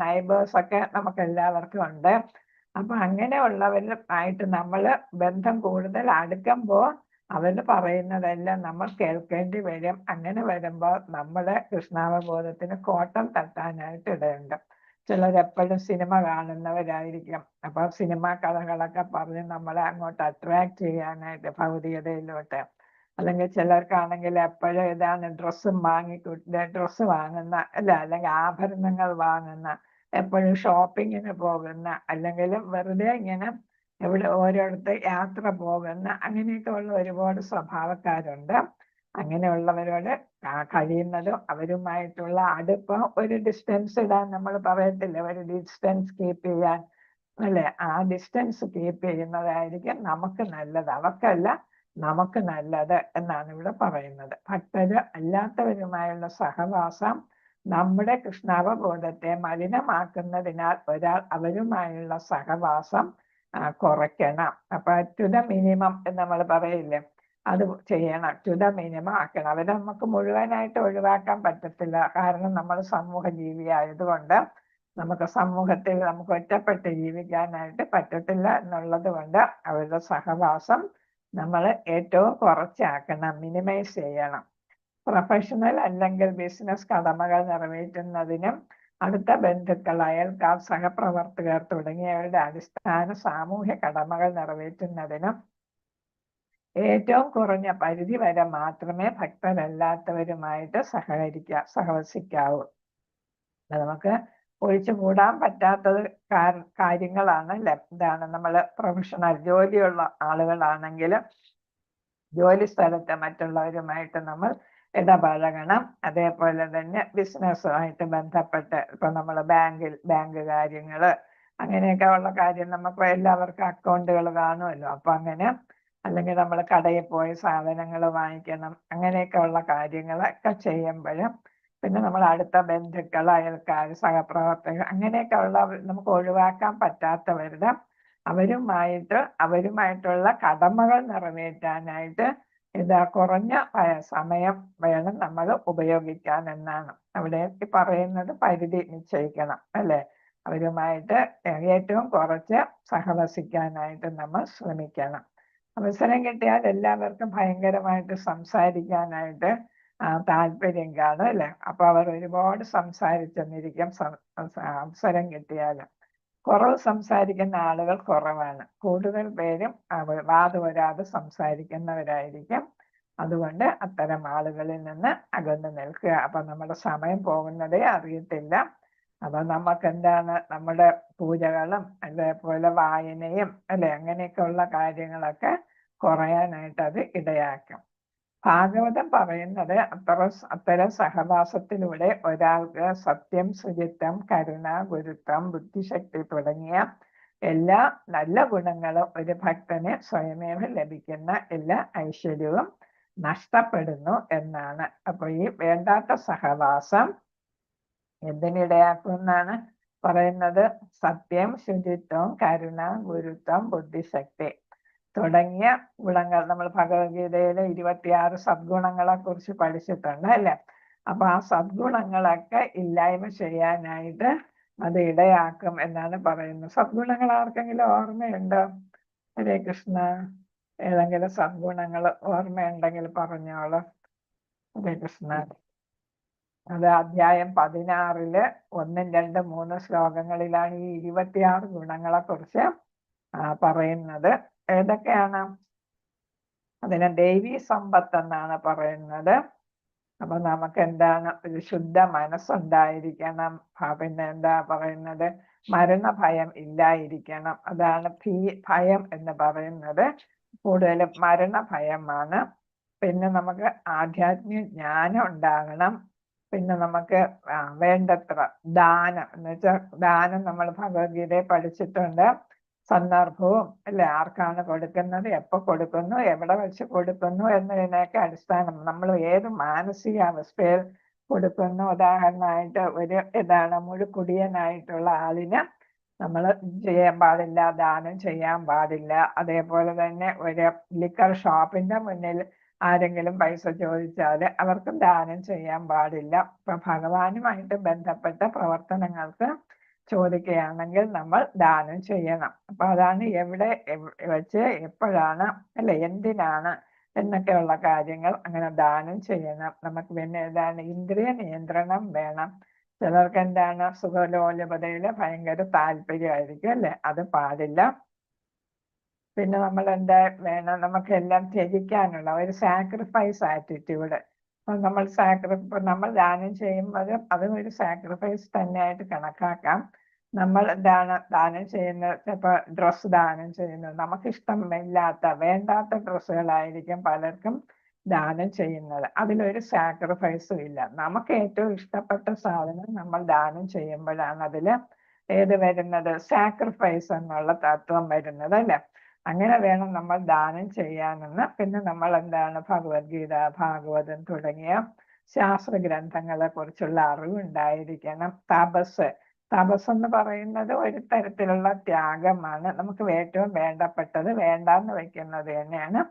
നൈബേഴ്സ് ഒക്കെ നമുക്ക് എല്ലാവർക്കും ഉണ്ട്. അപ്പൊ അങ്ങനെയുള്ളവരുമായിട്ട് നമ്മൾ ബന്ധം കൂടുതൽ അടുക്കുമ്പോൾ അവർ പറയുന്നതെല്ലാം നമ്മൾ കേൾക്കേണ്ടി വരും. അങ്ങനെ വരുമ്പോൾ നമ്മുടെ കൃഷ്ണാവബോധത്തിന് കോട്ടം തട്ടാനായിട്ട് ഇടയുണ്ട്. ചിലരെപ്പോഴും സിനിമ കാണുന്നവരായിരിക്കും. അപ്പൊ സിനിമ കഥകളൊക്കെ പറഞ്ഞ് നമ്മളെ അങ്ങോട്ട് അട്രാക്ട് ചെയ്യാനായിട്ട് ഭൗതികതയിലോട്ട്. അല്ലെങ്കിൽ ചിലർക്കാണെങ്കിൽ എപ്പോഴും ഡ്രസ്സ് വാങ്ങുന്ന അല്ലെങ്കിൽ ആഭരണങ്ങൾ വാങ്ങുന്ന, എപ്പോഴും ഷോപ്പിങ്ങിന് പോകുന്ന, അല്ലെങ്കിൽ വെറുതെ ഇങ്ങനെ ഓരോരുത്തർ യാത്ര പോകുന്ന, അങ്ങനെയൊക്കെ ഉള്ള ഒരുപാട് സ്വഭാവക്കാരുണ്ട്. അങ്ങനെയുള്ളവരോട് കഴിയുന്നതും അവരുമായിട്ടുള്ള അടുപ്പം ഒരു ഡിസ്റ്റൻസ് ഇടാൻ നമ്മൾ പറയത്തില്ല, ഒരു ഡിസ്റ്റൻസ് കീപ്പ് ചെയ്യാൻ അല്ലെ. ആ ഡിസ്റ്റൻസ് കീപ്പ് ചെയ്യുന്നതായിരിക്കും നമുക്ക് നല്ലത്, അവർക്കല്ല നമുക്ക് നല്ലത് എന്നാണ് ഇവിടെ പറയുന്നത്. ഭക്തര് അല്ലാത്തവരുമായുള്ള സഹവാസം നമ്മുടെ കൃഷ്ണാവബോധത്തെ മലിനമാക്കുന്നതിനാൽ ഒരാൾ അവരുമായുള്ള സഹവാസം കുറയ്ക്കണം. അപ്പൊ ടു ദ മിനിമം എന്ന് നമ്മൾ പറയില്ലേ, അത് ചെയ്യണം. ടു ദ മിനിമം ആക്കണം. അവരെ നമുക്ക് മുഴുവനായിട്ട് ഒഴിവാക്കാൻ പറ്റത്തില്ല. കാരണം നമ്മൾ സമൂഹ ജീവി ആയതുകൊണ്ട് നമുക്ക് സമൂഹത്തിൽ നമുക്ക് ഒറ്റപ്പെട്ട് ജീവിക്കാനായിട്ട് പറ്റത്തില്ല എന്നുള്ളത് കൊണ്ട് അവരുടെ സഹവാസം നമ്മൾ ഏറ്റവും കുറച്ചാക്കണം, മിനിമൈസ് ചെയ്യണം. പ്രൊഫഷണൽ അല്ലെങ്കിൽ ബിസിനസ് കടമകൾ നിറവേറ്റുന്നതിനും അടുത്ത ബന്ധുക്കൾ, അയൽക്കാർ, സഹപ്രവർത്തകർ തുടങ്ങിയവരുടെ അടിസ്ഥാന സാമൂഹ്യ കടമകൾ നിറവേറ്റുന്നതിനും ഏറ്റവും കുറഞ്ഞ പരിധി വരെ മാത്രമേ ഭക്തരല്ലാത്തവരുമായിട്ട് സഹവസിക്കാവൂ. നമുക്ക് ഒഴിച്ചുകൂടാൻ പറ്റാത്തത് കാര്യങ്ങളാണ്. എന്താണ്, നമ്മൾ പ്രൊഫഷണൽ ജോലിയുള്ള ആളുകളാണെങ്കിൽ ജോലി സ്ഥലത്ത് മറ്റുള്ളവരുമായിട്ട് നമ്മൾ ഇടപഴകണം. അതേപോലെ തന്നെ ബിസിനസ്സുമായിട്ട് ബന്ധപ്പെട്ട് ഇപ്പൊ നമ്മൾ ബാങ്ക് കാര്യങ്ങള് അങ്ങനെയൊക്കെ ഉള്ള കാര്യം, നമുക്ക് എല്ലാവർക്കും അക്കൗണ്ടുകൾ കാണുമല്ലോ. അപ്പൊ അങ്ങനെ, അല്ലെങ്കിൽ നമ്മൾ കടയിൽ പോയി സാധനങ്ങൾ വാങ്ങിക്കണം, അങ്ങനെയൊക്കെ ഉള്ള കാര്യങ്ങളൊക്കെ ചെയ്യുമ്പോഴും പിന്നെ നമ്മൾ അടുത്ത ബന്ധുക്കൾ, അയൽക്കാർ, സഹപ്രവർത്തകർ അങ്ങനെയൊക്കെ ഉള്ള നമുക്ക് ഒഴിവാക്കാൻ പറ്റാത്തവരുടെ അവരുമായിട്ടുള്ള കടമകൾ നിറവേറ്റാനായിട്ട് കുറഞ്ഞ സമയം വേണം നമ്മൾ ഉപയോഗിക്കാൻ എന്നാണ് അവിടെ പറയുന്നത്. പരിധി നിശ്ചയിക്കണം അല്ലെ. അവരുമായിട്ട് ഏറ്റവും കുറച്ച് സഹവസിക്കാനായിട്ട് നമ്മൾ ശ്രമിക്കണം. അവസരം കിട്ടിയാൽ എല്ലാവർക്കും ഭയങ്കരമായിട്ട് സംസാരിക്കാനായിട്ട് താല്പര്യം കാണും അല്ലെ. അപ്പൊ അവർ ഒരുപാട് സംസാരിച്ചെന്നിരിക്കും. അവസരം കിട്ടിയാൽ കുറവ് സംസാരിക്കുന്ന ആളുകൾ കുറവാണ്. കൂടുതൽ പേരും വാതുവരാതെ സംസാരിക്കുന്നവരായിരിക്കും. അതുകൊണ്ട് അത്തരം ആളുകളിൽ നിന്ന് അകന്നു നിൽക്കുക. അപ്പൊ നമ്മുടെ സമയം പോകുന്നതേ അറിയത്തില്ല. അപ്പൊ നമുക്ക് എന്താണ്, നമ്മുടെ പൂജകളും അതേപോലെ വായനയും അല്ലെ, അങ്ങനെയൊക്കെ ഉള്ള കാര്യങ്ങളൊക്കെ കുറയാനായിട്ട് അത് ഇടയാക്കും. ഭാഗവതം പറയുന്നത് അത്തരം സഹവാസത്തിലൂടെ ഒരാൾക്ക് സത്യം, ശുചിത്വം, കരുണ, ഗുരുത്വം, ബുദ്ധിശക്തി തുടങ്ങിയ എല്ലാ നല്ല ഗുണങ്ങളും ഒരു ഭക്തന് സ്വയമേവ ലഭിക്കുന്ന എല്ലാ ഐശ്വര്യവും നഷ്ടപ്പെടുന്നു എന്നാണ്. അപ്പൊ ഈ വേണ്ടാത്ത സഹവാസം എന്തിനിടയാക്കുമെന്നാണ് പറയുന്നത്? സത്യം, ശുചിത്വം, കരുണ, ഗുരുത്വം, ബുദ്ധിശക്തി തുടങ്ങിയ ഗുണങ്ങൾ നമ്മൾ ഭഗവത്ഗീതയിലെ 26 സദ്ഗുണങ്ങളെ കുറിച്ച് പഠിച്ചിട്ടുണ്ട് അല്ലെ. അപ്പൊ ആ സദ്ഗുണങ്ങളൊക്കെ ഇല്ലായ്മ ചെയ്യാനായിട്ട് അത് ഇടയാക്കും എന്നാണ് പറയുന്നത്. സദ്ഗുണങ്ങൾ ആർക്കെങ്കിലും ഓർമ്മയുണ്ടോ? ഹരേ കൃഷ്ണ. ഏതെങ്കിലും സദ്ഗുണങ്ങൾ ഓർമ്മയുണ്ടെങ്കിൽ പറഞ്ഞോളൂ. ഹരേ കൃഷ്ണ. അത് അധ്യായം 16 1, 2, 3 ശ്ലോകങ്ങളിലാണ് ഈ 26 ഗുണങ്ങളെ കുറിച്ച് പറയുന്നത്. ഏതൊക്കെയാണ്? അതിനെ ദൈവീ സമ്പത്ത് എന്നാണ് പറയുന്നത്. അപ്പൊ നമുക്ക് എന്താണ്, ഒരു ശുദ്ധ മനസ്സുണ്ടായിരിക്കണം. പിന്നെ എന്താ പറയുന്നത്? മരണഭയം ഇല്ലായിരിക്കണം. അതാണ് ഭയം എന്ന് പറയുന്നത്. കൂടുതലും മരണഭയമാണ്. പിന്നെ നമുക്ക് ആധ്യാത്മിക ജ്ഞാനം ഉണ്ടാകണം. പിന്നെ നമുക്ക് വേണ്ടത്ര ദാനം എന്ന് വെച്ചാൽ, ദാനം നമ്മൾ ഭഗവത്ഗീതയെ പഠിച്ചിട്ടുണ്ട്. സന്ദർഭവും അല്ലെ, ആർക്കാണ് കൊടുക്കുന്നത്, എപ്പോ കൊടുക്കുന്നു, എവിടെ വെച്ച് കൊടുക്കുന്നു എന്നതിനൊക്കെ അടിസ്ഥാനം. നമ്മൾ ഏത് മാനസികാവസ്ഥയിൽ കൊടുക്കുന്നു. ഉദാഹരണമായിട്ട് ഒരു മുഴുക്കുടിയനായിട്ടുള്ള ആളിന് നമ്മൾ ചെയ്യാൻ പാടില്ല, ദാനം ചെയ്യാൻ പാടില്ല. അതേപോലെ തന്നെ ഒരു ലിക്കർ ഷോപ്പിന്റെ മുന്നിൽ ആരെങ്കിലും പൈസ ചോദിച്ചാൽ അവർക്ക് ദാനം ചെയ്യാൻ പാടില്ല. ഇപ്പൊ ഭഗവാനുമായിട്ട് ബന്ധപ്പെട്ട പ്രവർത്തനങ്ങൾക്ക് ചോദിക്കുകയാണെങ്കിൽ നമ്മൾ ദാനം ചെയ്യണം. അപ്പൊ അതാണ് എവിടെ വെച്ച് എപ്പോഴാണ് അല്ലെ, എന്തിനാണ് എന്നൊക്കെയുള്ള കാര്യങ്ങൾ അങ്ങനെ ദാനം ചെയ്യണം. നമുക്ക് പിന്നെ ഇന്ദ്രിയ നിയന്ത്രണം വേണം. ചിലർക്ക് എന്താണ്, സുഖലോലുപതയില് ഭയങ്കര താല്പര്യമായിരിക്കും അല്ലെ, അത് പാടില്ല. പിന്നെ നമ്മൾ എന്താ വേണം, നമുക്കെല്ലാം ത്യജിക്കാനുള്ള ഒരു സാക്രിഫൈസ് ആറ്റിറ്റ്യൂഡ്. നമ്മൾ ദാനം ചെയ്യുമ്പോൾ അതും ഒരു സാക്രിഫൈസ് തന്നെയായിട്ട് കണക്കാക്കാം. നമ്മൾ ദാനം ചെയ്യുന്നത്, ചിലപ്പോൾ ഡ്രസ്സ് ദാനം ചെയ്യുന്നത്, നമുക്കിഷ്ടമില്ലാത്ത വേണ്ടാത്ത ഡ്രസ്സുകളായിരിക്കും പലർക്കും ദാനം ചെയ്യുന്നത്. അതിലൊരു സാക്രിഫൈസും ഇല്ല. നമുക്ക് ഏറ്റവും ഇഷ്ടപ്പെട്ട സാധനം നമ്മൾ ദാനം ചെയ്യുമ്പോഴാണ് അതില് വരുന്നത്, സാക്രിഫൈസ് എന്നുള്ള തത്വം വരുന്നത് അല്ലെ. അങ്ങനെ വേണം നമ്മൾ ദാനം ചെയ്യാനെന്ന്. പിന്നെ നമ്മൾ ഭഗവത്ഗീത, ഭാഗവതം തുടങ്ങിയ ശാസ്ത്ര ഗ്രന്ഥങ്ങളെ കുറിച്ചുള്ള അറിവുണ്ടായിരിക്കണം. തപസ് എന്ന് പറയുന്നത് ഒരു തരത്തിലുള്ള ത്യാഗമാണ്. നമുക്ക് ഏറ്റവും വേണ്ടപ്പെട്ടത് വേണ്ടാന്ന് വെക്കുന്നത് തന്നെയാണ്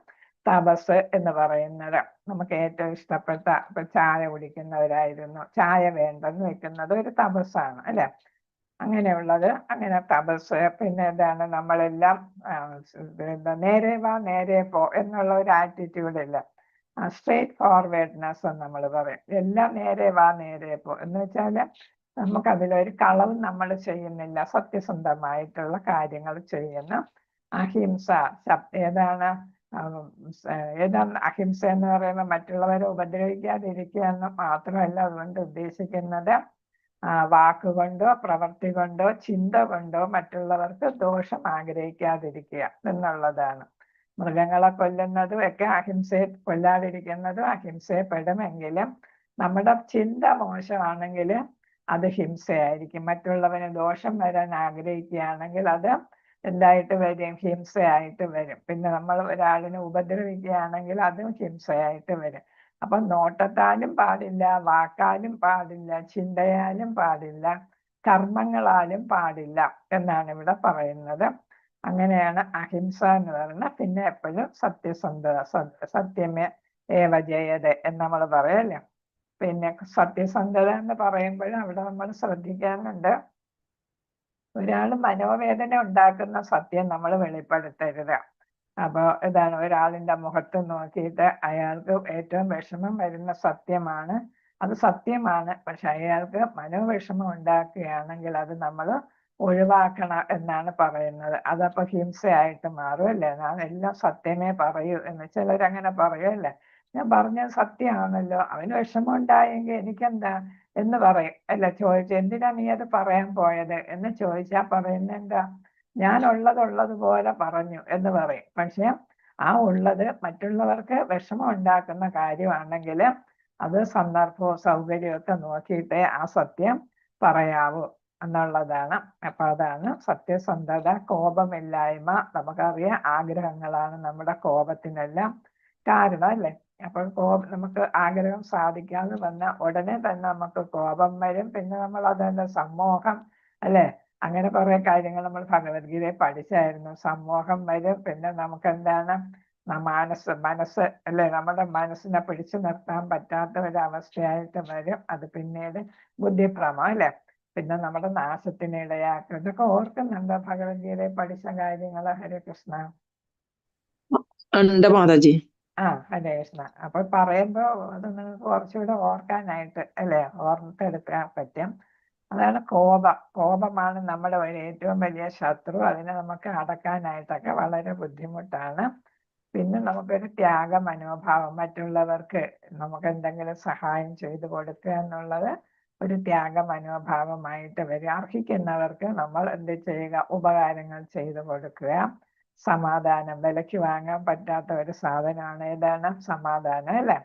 തപസ് എന്ന് പറയുന്നത്. നമുക്ക് ഏറ്റവും ഇഷ്ടപ്പെട്ട ഇപ്പൊ ചായ കുടിക്കുന്നവരായിരുന്നു, ചായ വേണ്ടെന്ന് വെക്കുന്നത് ഒരു തപസ്സാണ് അല്ലെ. അങ്ങനെയുള്ളത് അങ്ങനെ തപസ്. പിന്നെ എന്താണ്, നമ്മളെല്ലാം എന്താ നേരെ വാ നേരെ പോ എന്നുള്ള ഒരു ആറ്റിറ്റ്യൂഡ് ഇല്ല. സ്ട്രേറ്റ് ഫോർവേഡ്നെസ് എന്ന് നമ്മൾ പറയും. എല്ലാം നേരെ വാ നേരെ പോ എന്ന് വെച്ചാല് നമുക്കതിലൊരു കളവും നമ്മൾ ചെയ്യുന്നില്ല, സത്യസന്ധമായിട്ടുള്ള കാര്യങ്ങൾ ചെയ്യുന്നു. അഹിംസ ഏതാണ് ഏതാണ് അഹിംസ എന്ന് പറയുമ്പോൾ മറ്റുള്ളവരെ ഉപദ്രവിക്കാതിരിക്കുക എന്ന് മാത്രമല്ല അതുകൊണ്ട് ഉദ്ദേശിക്കുന്നത് വാക്കുകൊണ്ടോ പ്രവൃത്തി കൊണ്ടോ ചിന്ത കൊണ്ടോ മറ്റുള്ളവർക്ക് ദോഷം ആഗ്രഹിക്കാതിരിക്കുക എന്നുള്ളതാണ്. മൃഗങ്ങളെ കൊല്ലുന്നതും ഒക്കെ അഹിംസയെ കൊല്ലാതിരിക്കുന്നതും അഹിംസയെ പെടുമെങ്കിലും നമ്മുടെ ചിന്ത മോശമാണെങ്കിൽ അത് ഹിംസയായിരിക്കും. മറ്റുള്ളവന് ദോഷം വരാൻ ആഗ്രഹിക്കുകയാണെങ്കിൽ അത് എന്തായിട്ട് വരും? ഹിംസയായിട്ട് വരും. പിന്നെ നമ്മൾ ഒരാളിനെ ഉപദ്രവിക്കുകയാണെങ്കിൽ അതും ഹിംസയായിട്ട് വരും. അപ്പൊ നോട്ടത്താലും പാടില്ല, വാക്കാലും പാടില്ല, ചിന്തയാലും പാടില്ല, കർമ്മങ്ങളാലും പാടില്ല എന്നാണ് ഇവിടെ പറയുന്നത്. അങ്ങനെയാണ് അഹിംസ എന്ന് പറയുന്നത്. പിന്നെ എപ്പോഴും സത്യസന്ധത, സത്യമേ ഏവ ജയതേ എന്ന് നമ്മൾ പറയല്ലേ. പിന്നെ സത്യസന്ധത എന്ന് പറയുമ്പോൾ അവിടെ നമ്മൾ ശ്രദ്ധിക്കാനുണ്ട്, ഒരാൾ മനോവേദന ഉണ്ടാക്കുന്ന സത്യം നമ്മൾ വെളിപ്പെടുത്തരുത്. അപ്പൊ ഇതാണ് ഒരാളിന്റെ മുഖത്ത് നോക്കിയിട്ട് അയാൾക്ക് ഏറ്റവും വിഷമം വരുന്ന സത്യമാണ്, അത് സത്യമാണ്, പക്ഷെ അയാൾക്ക് മനോവിഷമം ഉണ്ടാക്കുകയാണെങ്കിൽ അത് നമ്മൾ ഒഴിവാക്കണം എന്നാണ് പറയുന്നത്. അതപ്പോ ഹിംസയായിട്ട് മാറുമല്ലേ. ഞാൻ എല്ലാം സത്യമേ പറയൂ എന്ന് ചിലരങ്ങനെ പറയുമല്ലേ. ഞാൻ പറഞ്ഞത് സത്യമാണല്ലോ, അവന് വിഷമം ഉണ്ടായെങ്കിൽ എനിക്കെന്താ എന്ന് പറയും അല്ല. ചോദിച്ചു എന്തിനാ നീ അത് പറയാൻ പോയത് എന്ന് ചോദിച്ചാൽ പറയുന്നത് എന്താ, ഞാൻ ഉള്ളതുപോലെ പറഞ്ഞു എന്ന് പറയും. പക്ഷെ ആ ഉള്ളത് മറ്റുള്ളവർക്ക് വിഷമം ഉണ്ടാക്കുന്ന കാര്യമാണെങ്കിൽ അത് സന്ദർഭവും സൗകര്യവും ഒക്കെ നോക്കിയിട്ടേ ആ സത്യം പറയാവൂ എന്നുള്ളതാണ്. അപ്പൊ അതാണ് സത്യസന്ധത. കോപമില്ലായ്മ, നമുക്കറിയാം ആഗ്രഹങ്ങളാണ് നമ്മുടെ കോപത്തിനെല്ലാം കാരണം അല്ലേ. അപ്പോൾ നമുക്ക് ആഗ്രഹം സാധിക്കാതെ വന്നാൽ ഉടനെ തന്നെ നമുക്ക് കോപം വരും. പിന്നെ നമ്മൾ അതല്ല സമ്മോഹം അല്ലെ, അങ്ങനെ കുറെ കാര്യങ്ങൾ നമ്മൾ ഭഗവത്ഗീതയിൽ പഠിച്ചായിരുന്നു. സമ്മോഹം വരും. പിന്നെ നമുക്ക് എന്താണ് മനസ്സ് അല്ലെ, നമ്മുടെ മനസ്സിനെ പിടിച്ചു നിർത്താൻ പറ്റാത്ത ഒരവസ്ഥയായിട്ട് വരും. അത് പിന്നീട് ബുദ്ധിഭ്രമം അല്ലെ, പിന്നെ നമ്മുടെ നാശത്തിന് ഇടയാക്കും. ഇതൊക്കെ ഓർക്കുന്നുണ്ടോ ഭഗവത്ഗീതയിൽ പഠിച്ച കാര്യങ്ങൾ? ഹരേ കൃഷ്ണ. ഉണ്ട് മാതാജി. ഹരേ കൃഷ്ണ. അപ്പൊ പറയുമ്പോ അത് നിങ്ങൾക്ക് കുറച്ചുകൂടെ ഓർക്കാനായിട്ട് അല്ലെ, ഓർത്തെടുക്കാൻ പറ്റും. അതാണ് കോപമാണ് നമ്മുടെ ഒരു ഏറ്റവും വലിയ ശത്രു. അതിനെ നമുക്ക് അടക്കാനായിട്ടൊക്കെ വളരെ ബുദ്ധിമുട്ടാണ്. പിന്നെ നമുക്കൊരു ത്യാഗ മനോഭാവം, മറ്റുള്ളവർക്ക് നമുക്ക് എന്തെങ്കിലും സഹായം ചെയ്തു കൊടുക്കുക എന്നുള്ളത് ഒരു ത്യാഗ മനോഭാവമായിട്ട് വരും. അർഹിക്കുന്നവർക്ക് നമ്മൾ എന്ത് ചെയ്യുക? ഉപകാരങ്ങൾ ചെയ്തു കൊടുക്കുക. സമാധാനം വിലയ്ക്ക് വാങ്ങാൻ പറ്റാത്ത ഒരു സാധനമാണ്. ഏതാണ്? സമാധാനം അല്ലെ.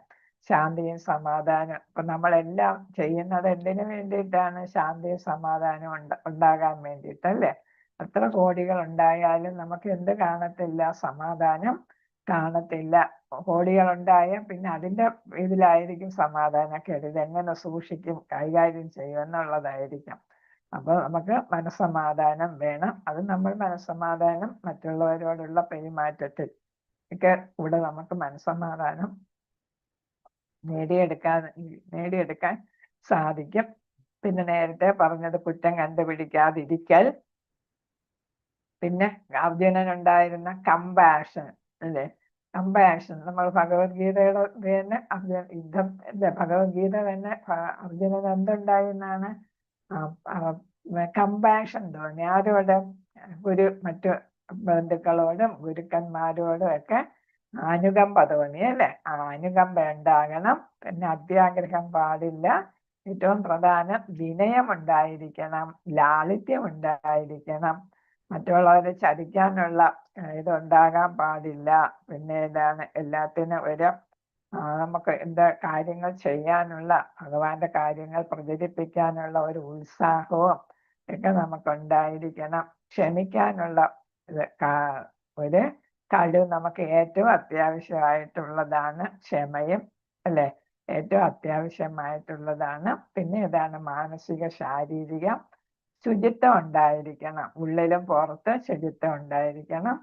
ശാന്തിയും സമാധാനം. ഇപ്പൊ നമ്മളെല്ലാം ചെയ്യുന്നത് എന്തിനു വേണ്ടിയിട്ടാണ്? ശാന്തിയും സമാധാനം ഉണ്ടാകാൻ വേണ്ടിയിട്ടല്ലേ. എത്ര കോടികൾ ഉണ്ടായാലും നമുക്ക് എന്ത് കാണത്തില്ല? സമാധാനം കാണത്തില്ല. കോടികൾ ഉണ്ടായാൽ പിന്നെ അതിന്റെ ഇതിലായിരിക്കും സമാധാനക്കേട്. ഇതെങ്ങനെ സൂക്ഷിക്കും, കൈകാര്യം ചെയ്യും എന്നുള്ളതായിരിക്കും. അപ്പൊ നമുക്ക് മനസ്സമാധാനം വേണം. അത് നമ്മൾ മനസ്സമാധാനം മറ്റുള്ളവരോടുള്ള പെരുമാറ്റത്തിൽ ഒക്കെ ഇവിടെ നമുക്ക് മനസ്സമാധാനം നേടിയെടുക്കാൻ സാധിക്കും. പിന്നെ നേരത്തെ പറഞ്ഞത് കുറ്റം കണ്ടുപിടിക്കാതിരിക്കൽ. പിന്നെ അർജുനനുണ്ടായിരുന്ന കമ്പാഷൻ അല്ലെ, കമ്പാഷൻ. നമ്മൾ ഭഗവത്ഗീതയുടെ തന്നെ യുദ്ധം അല്ലെ, ഭഗവത്ഗീത തന്നെ അർജുനൻ എന്തുണ്ടായിരുന്നാണ്? കമ്പാഷൻ തോന്നി. ആരോട്? മറ്റു ബന്ധുക്കളോടും ഗുരുക്കന്മാരോടും ഒക്കെ അനുകമ്പ തോന്നി അല്ലെ. ആ അനുകമ്പ ഉണ്ടാകണം. പിന്നെ അത്യാഗ്രഹം പാടില്ല. ഏറ്റവും പ്രധാനം വിനയം ഉണ്ടായിരിക്കണം, ലാളിത്യം ഉണ്ടായിരിക്കണം. മറ്റുള്ളവരെ ചതിക്കാനുള്ള ഇതുണ്ടാകാൻ പാടില്ല. പിന്നെ ഏതാണ്? എല്ലാത്തിനും ഒരു നമുക്ക് എന്താ കാര്യങ്ങൾ ചെയ്യാനുള്ള, ഭഗവാന്റെ കാര്യങ്ങൾ പ്രചരിപ്പിക്കാനുള്ള ഒരു ഉത്സാഹവും ഒക്കെ നമുക്കുണ്ടായിരിക്കണം. ക്ഷമിക്കാനുള്ള ഒരു കഴിവ് നമുക്ക് ഏറ്റവും അത്യാവശ്യമായിട്ടുള്ളതാണ്. ക്ഷമയും അല്ലെ ഏറ്റവും അത്യാവശ്യമായിട്ടുള്ളതാണ്. പിന്നെ ഏതാണ്? മാനസിക ശാരീരിക ശുചിത്വം ഉണ്ടായിരിക്കണം, ഉള്ളിലും പുറത്തും ശുചിത്വം ഉണ്ടായിരിക്കണം.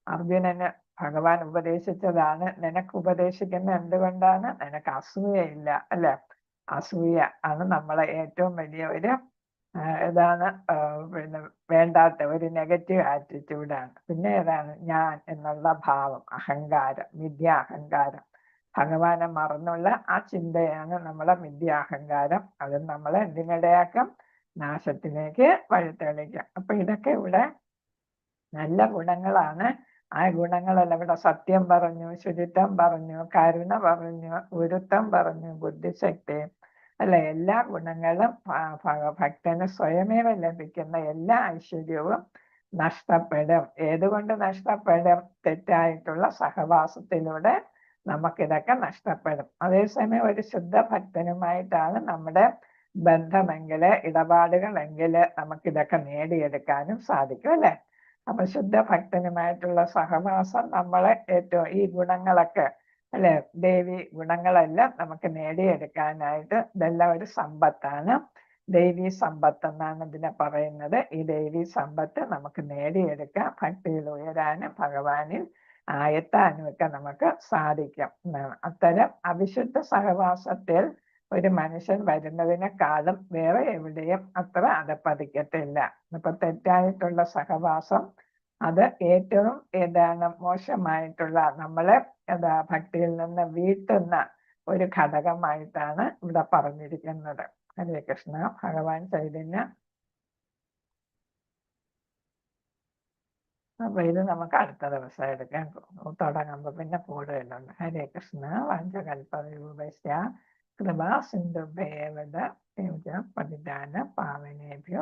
അർജുനന് ഭഗവാൻ ഉപദേശിച്ചതാണ്, നിനക്ക് ഉപദേശിക്കുന്ന എന്തുകൊണ്ടാണ്? നിനക്ക് അസൂയയില്ല അല്ലെ? അസൂയ ആണ് നമ്മളെ ഏറ്റവും വലിയ ഒരു ഏതാണ് പിന്നെ വേണ്ടാത്ത ഒരു നെഗറ്റീവ് ആറ്റിറ്റ്യൂഡാണ്. പിന്നെ ഏതാണ്? ഞാൻ എന്നുള്ള ഭാവം, അഹങ്കാരം, മിഥ്യാഹങ്കാരം. ഭഗവാനെ മറന്നുള്ള ആ ചിന്തയാണ് നമ്മളെ മിഥ്യാഹങ്കാരം. അത് നമ്മളെ എന്തിനിടയാക്കും? നാശത്തിലേക്ക് വഴിതെളിക്കാം. അപ്പൊ ഇതൊക്കെ ഇവിടെ നല്ല ഗുണങ്ങളാണ്. ആ ഗുണങ്ങളെല്ലാം ഇവിടെ സത്യം പറഞ്ഞു, ശുചിത്വം പറഞ്ഞു, കരുണ പറഞ്ഞു, ഗുരുത്വം പറഞ്ഞു, ബുദ്ധിശക്തി അല്ലെ, എല്ലാ ഗുണങ്ങളും ഭക്തന് സ്വയമേവ ലഭിക്കുന്ന എല്ലാ ഐശ്വര്യവും നഷ്ടപ്പെടും. ഏതുകൊണ്ട് നഷ്ടപ്പെടും? തെറ്റായിട്ടുള്ള സഹവാസത്തിലൂടെ നമുക്കിതൊക്കെ നഷ്ടപ്പെടും. അതേസമയം ഒരു ശുദ്ധ ഭക്തനുമായിട്ടാണ് നമ്മുടെ ബന്ധമെങ്കില്, ഇടപാടുകളെങ്കില് നമുക്കിതൊക്കെ നേടിയെടുക്കാനും സാധിക്കും അല്ലെ? അപ്പൊ ശുദ്ധ ഭക്തനുമായിട്ടുള്ള സഹവാസം നമ്മളെ ഏറ്റവും ഈ ഗുണങ്ങളൊക്കെ അല്ലെ, ദേവി ഗുണങ്ങളെല്ലാം നമുക്ക് നേടിയെടുക്കാനായിട്ട് ഇതെല്ലാം ഒരു സമ്പത്താണ്. ദേവി സമ്പത്ത് എന്നാണ് ഇതിനെ പറയുന്നത്. ഈ ദേവി സമ്പത്ത് നമുക്ക് നേടിയെടുക്കാം, ഭക്തിയിൽ ഉയരാനും ഭഗവാനിൽ എത്താനും ഒക്കെ നമുക്ക് സാധിക്കും എന്നാണ്. അത്തരം അവിശുദ്ധ സഹവാസത്തിൽ ഒരു മനുഷ്യൻ വരുന്നതിനെക്കാളും വേറെ എവിടെയും അത്ര അധപ്പതിക്കത്തില്ല. ഇപ്പൊ തെറ്റായിട്ടുള്ള സഹവാസം അത് ഏറ്റവും ഏതാണ് മോശമായിട്ടുള്ള, നമ്മളെ ഭക്തിയിൽ നിന്ന് വീട്ടുന്ന ഒരു ഘടകമായിട്ടാണ് ഇവിടെ പറഞ്ഞിരിക്കുന്നത്. ഹരേ കൃഷ്ണ. ഭഗവാൻ ചൈതന്യ. അപ്പൊ ഇത് നമുക്ക് അടുത്ത ദിവസം എടുക്കാൻ തുടങ്ങുമ്പോ പിന്നെ കൂടുതലുണ്ട്. ഹരേ കൃഷ്ണ. വാഞ്ചകൽപതരൂപസ്യ കൃപാ സിന്ധുഭ്യേവ പതിദാന പാവനേഭ്യോ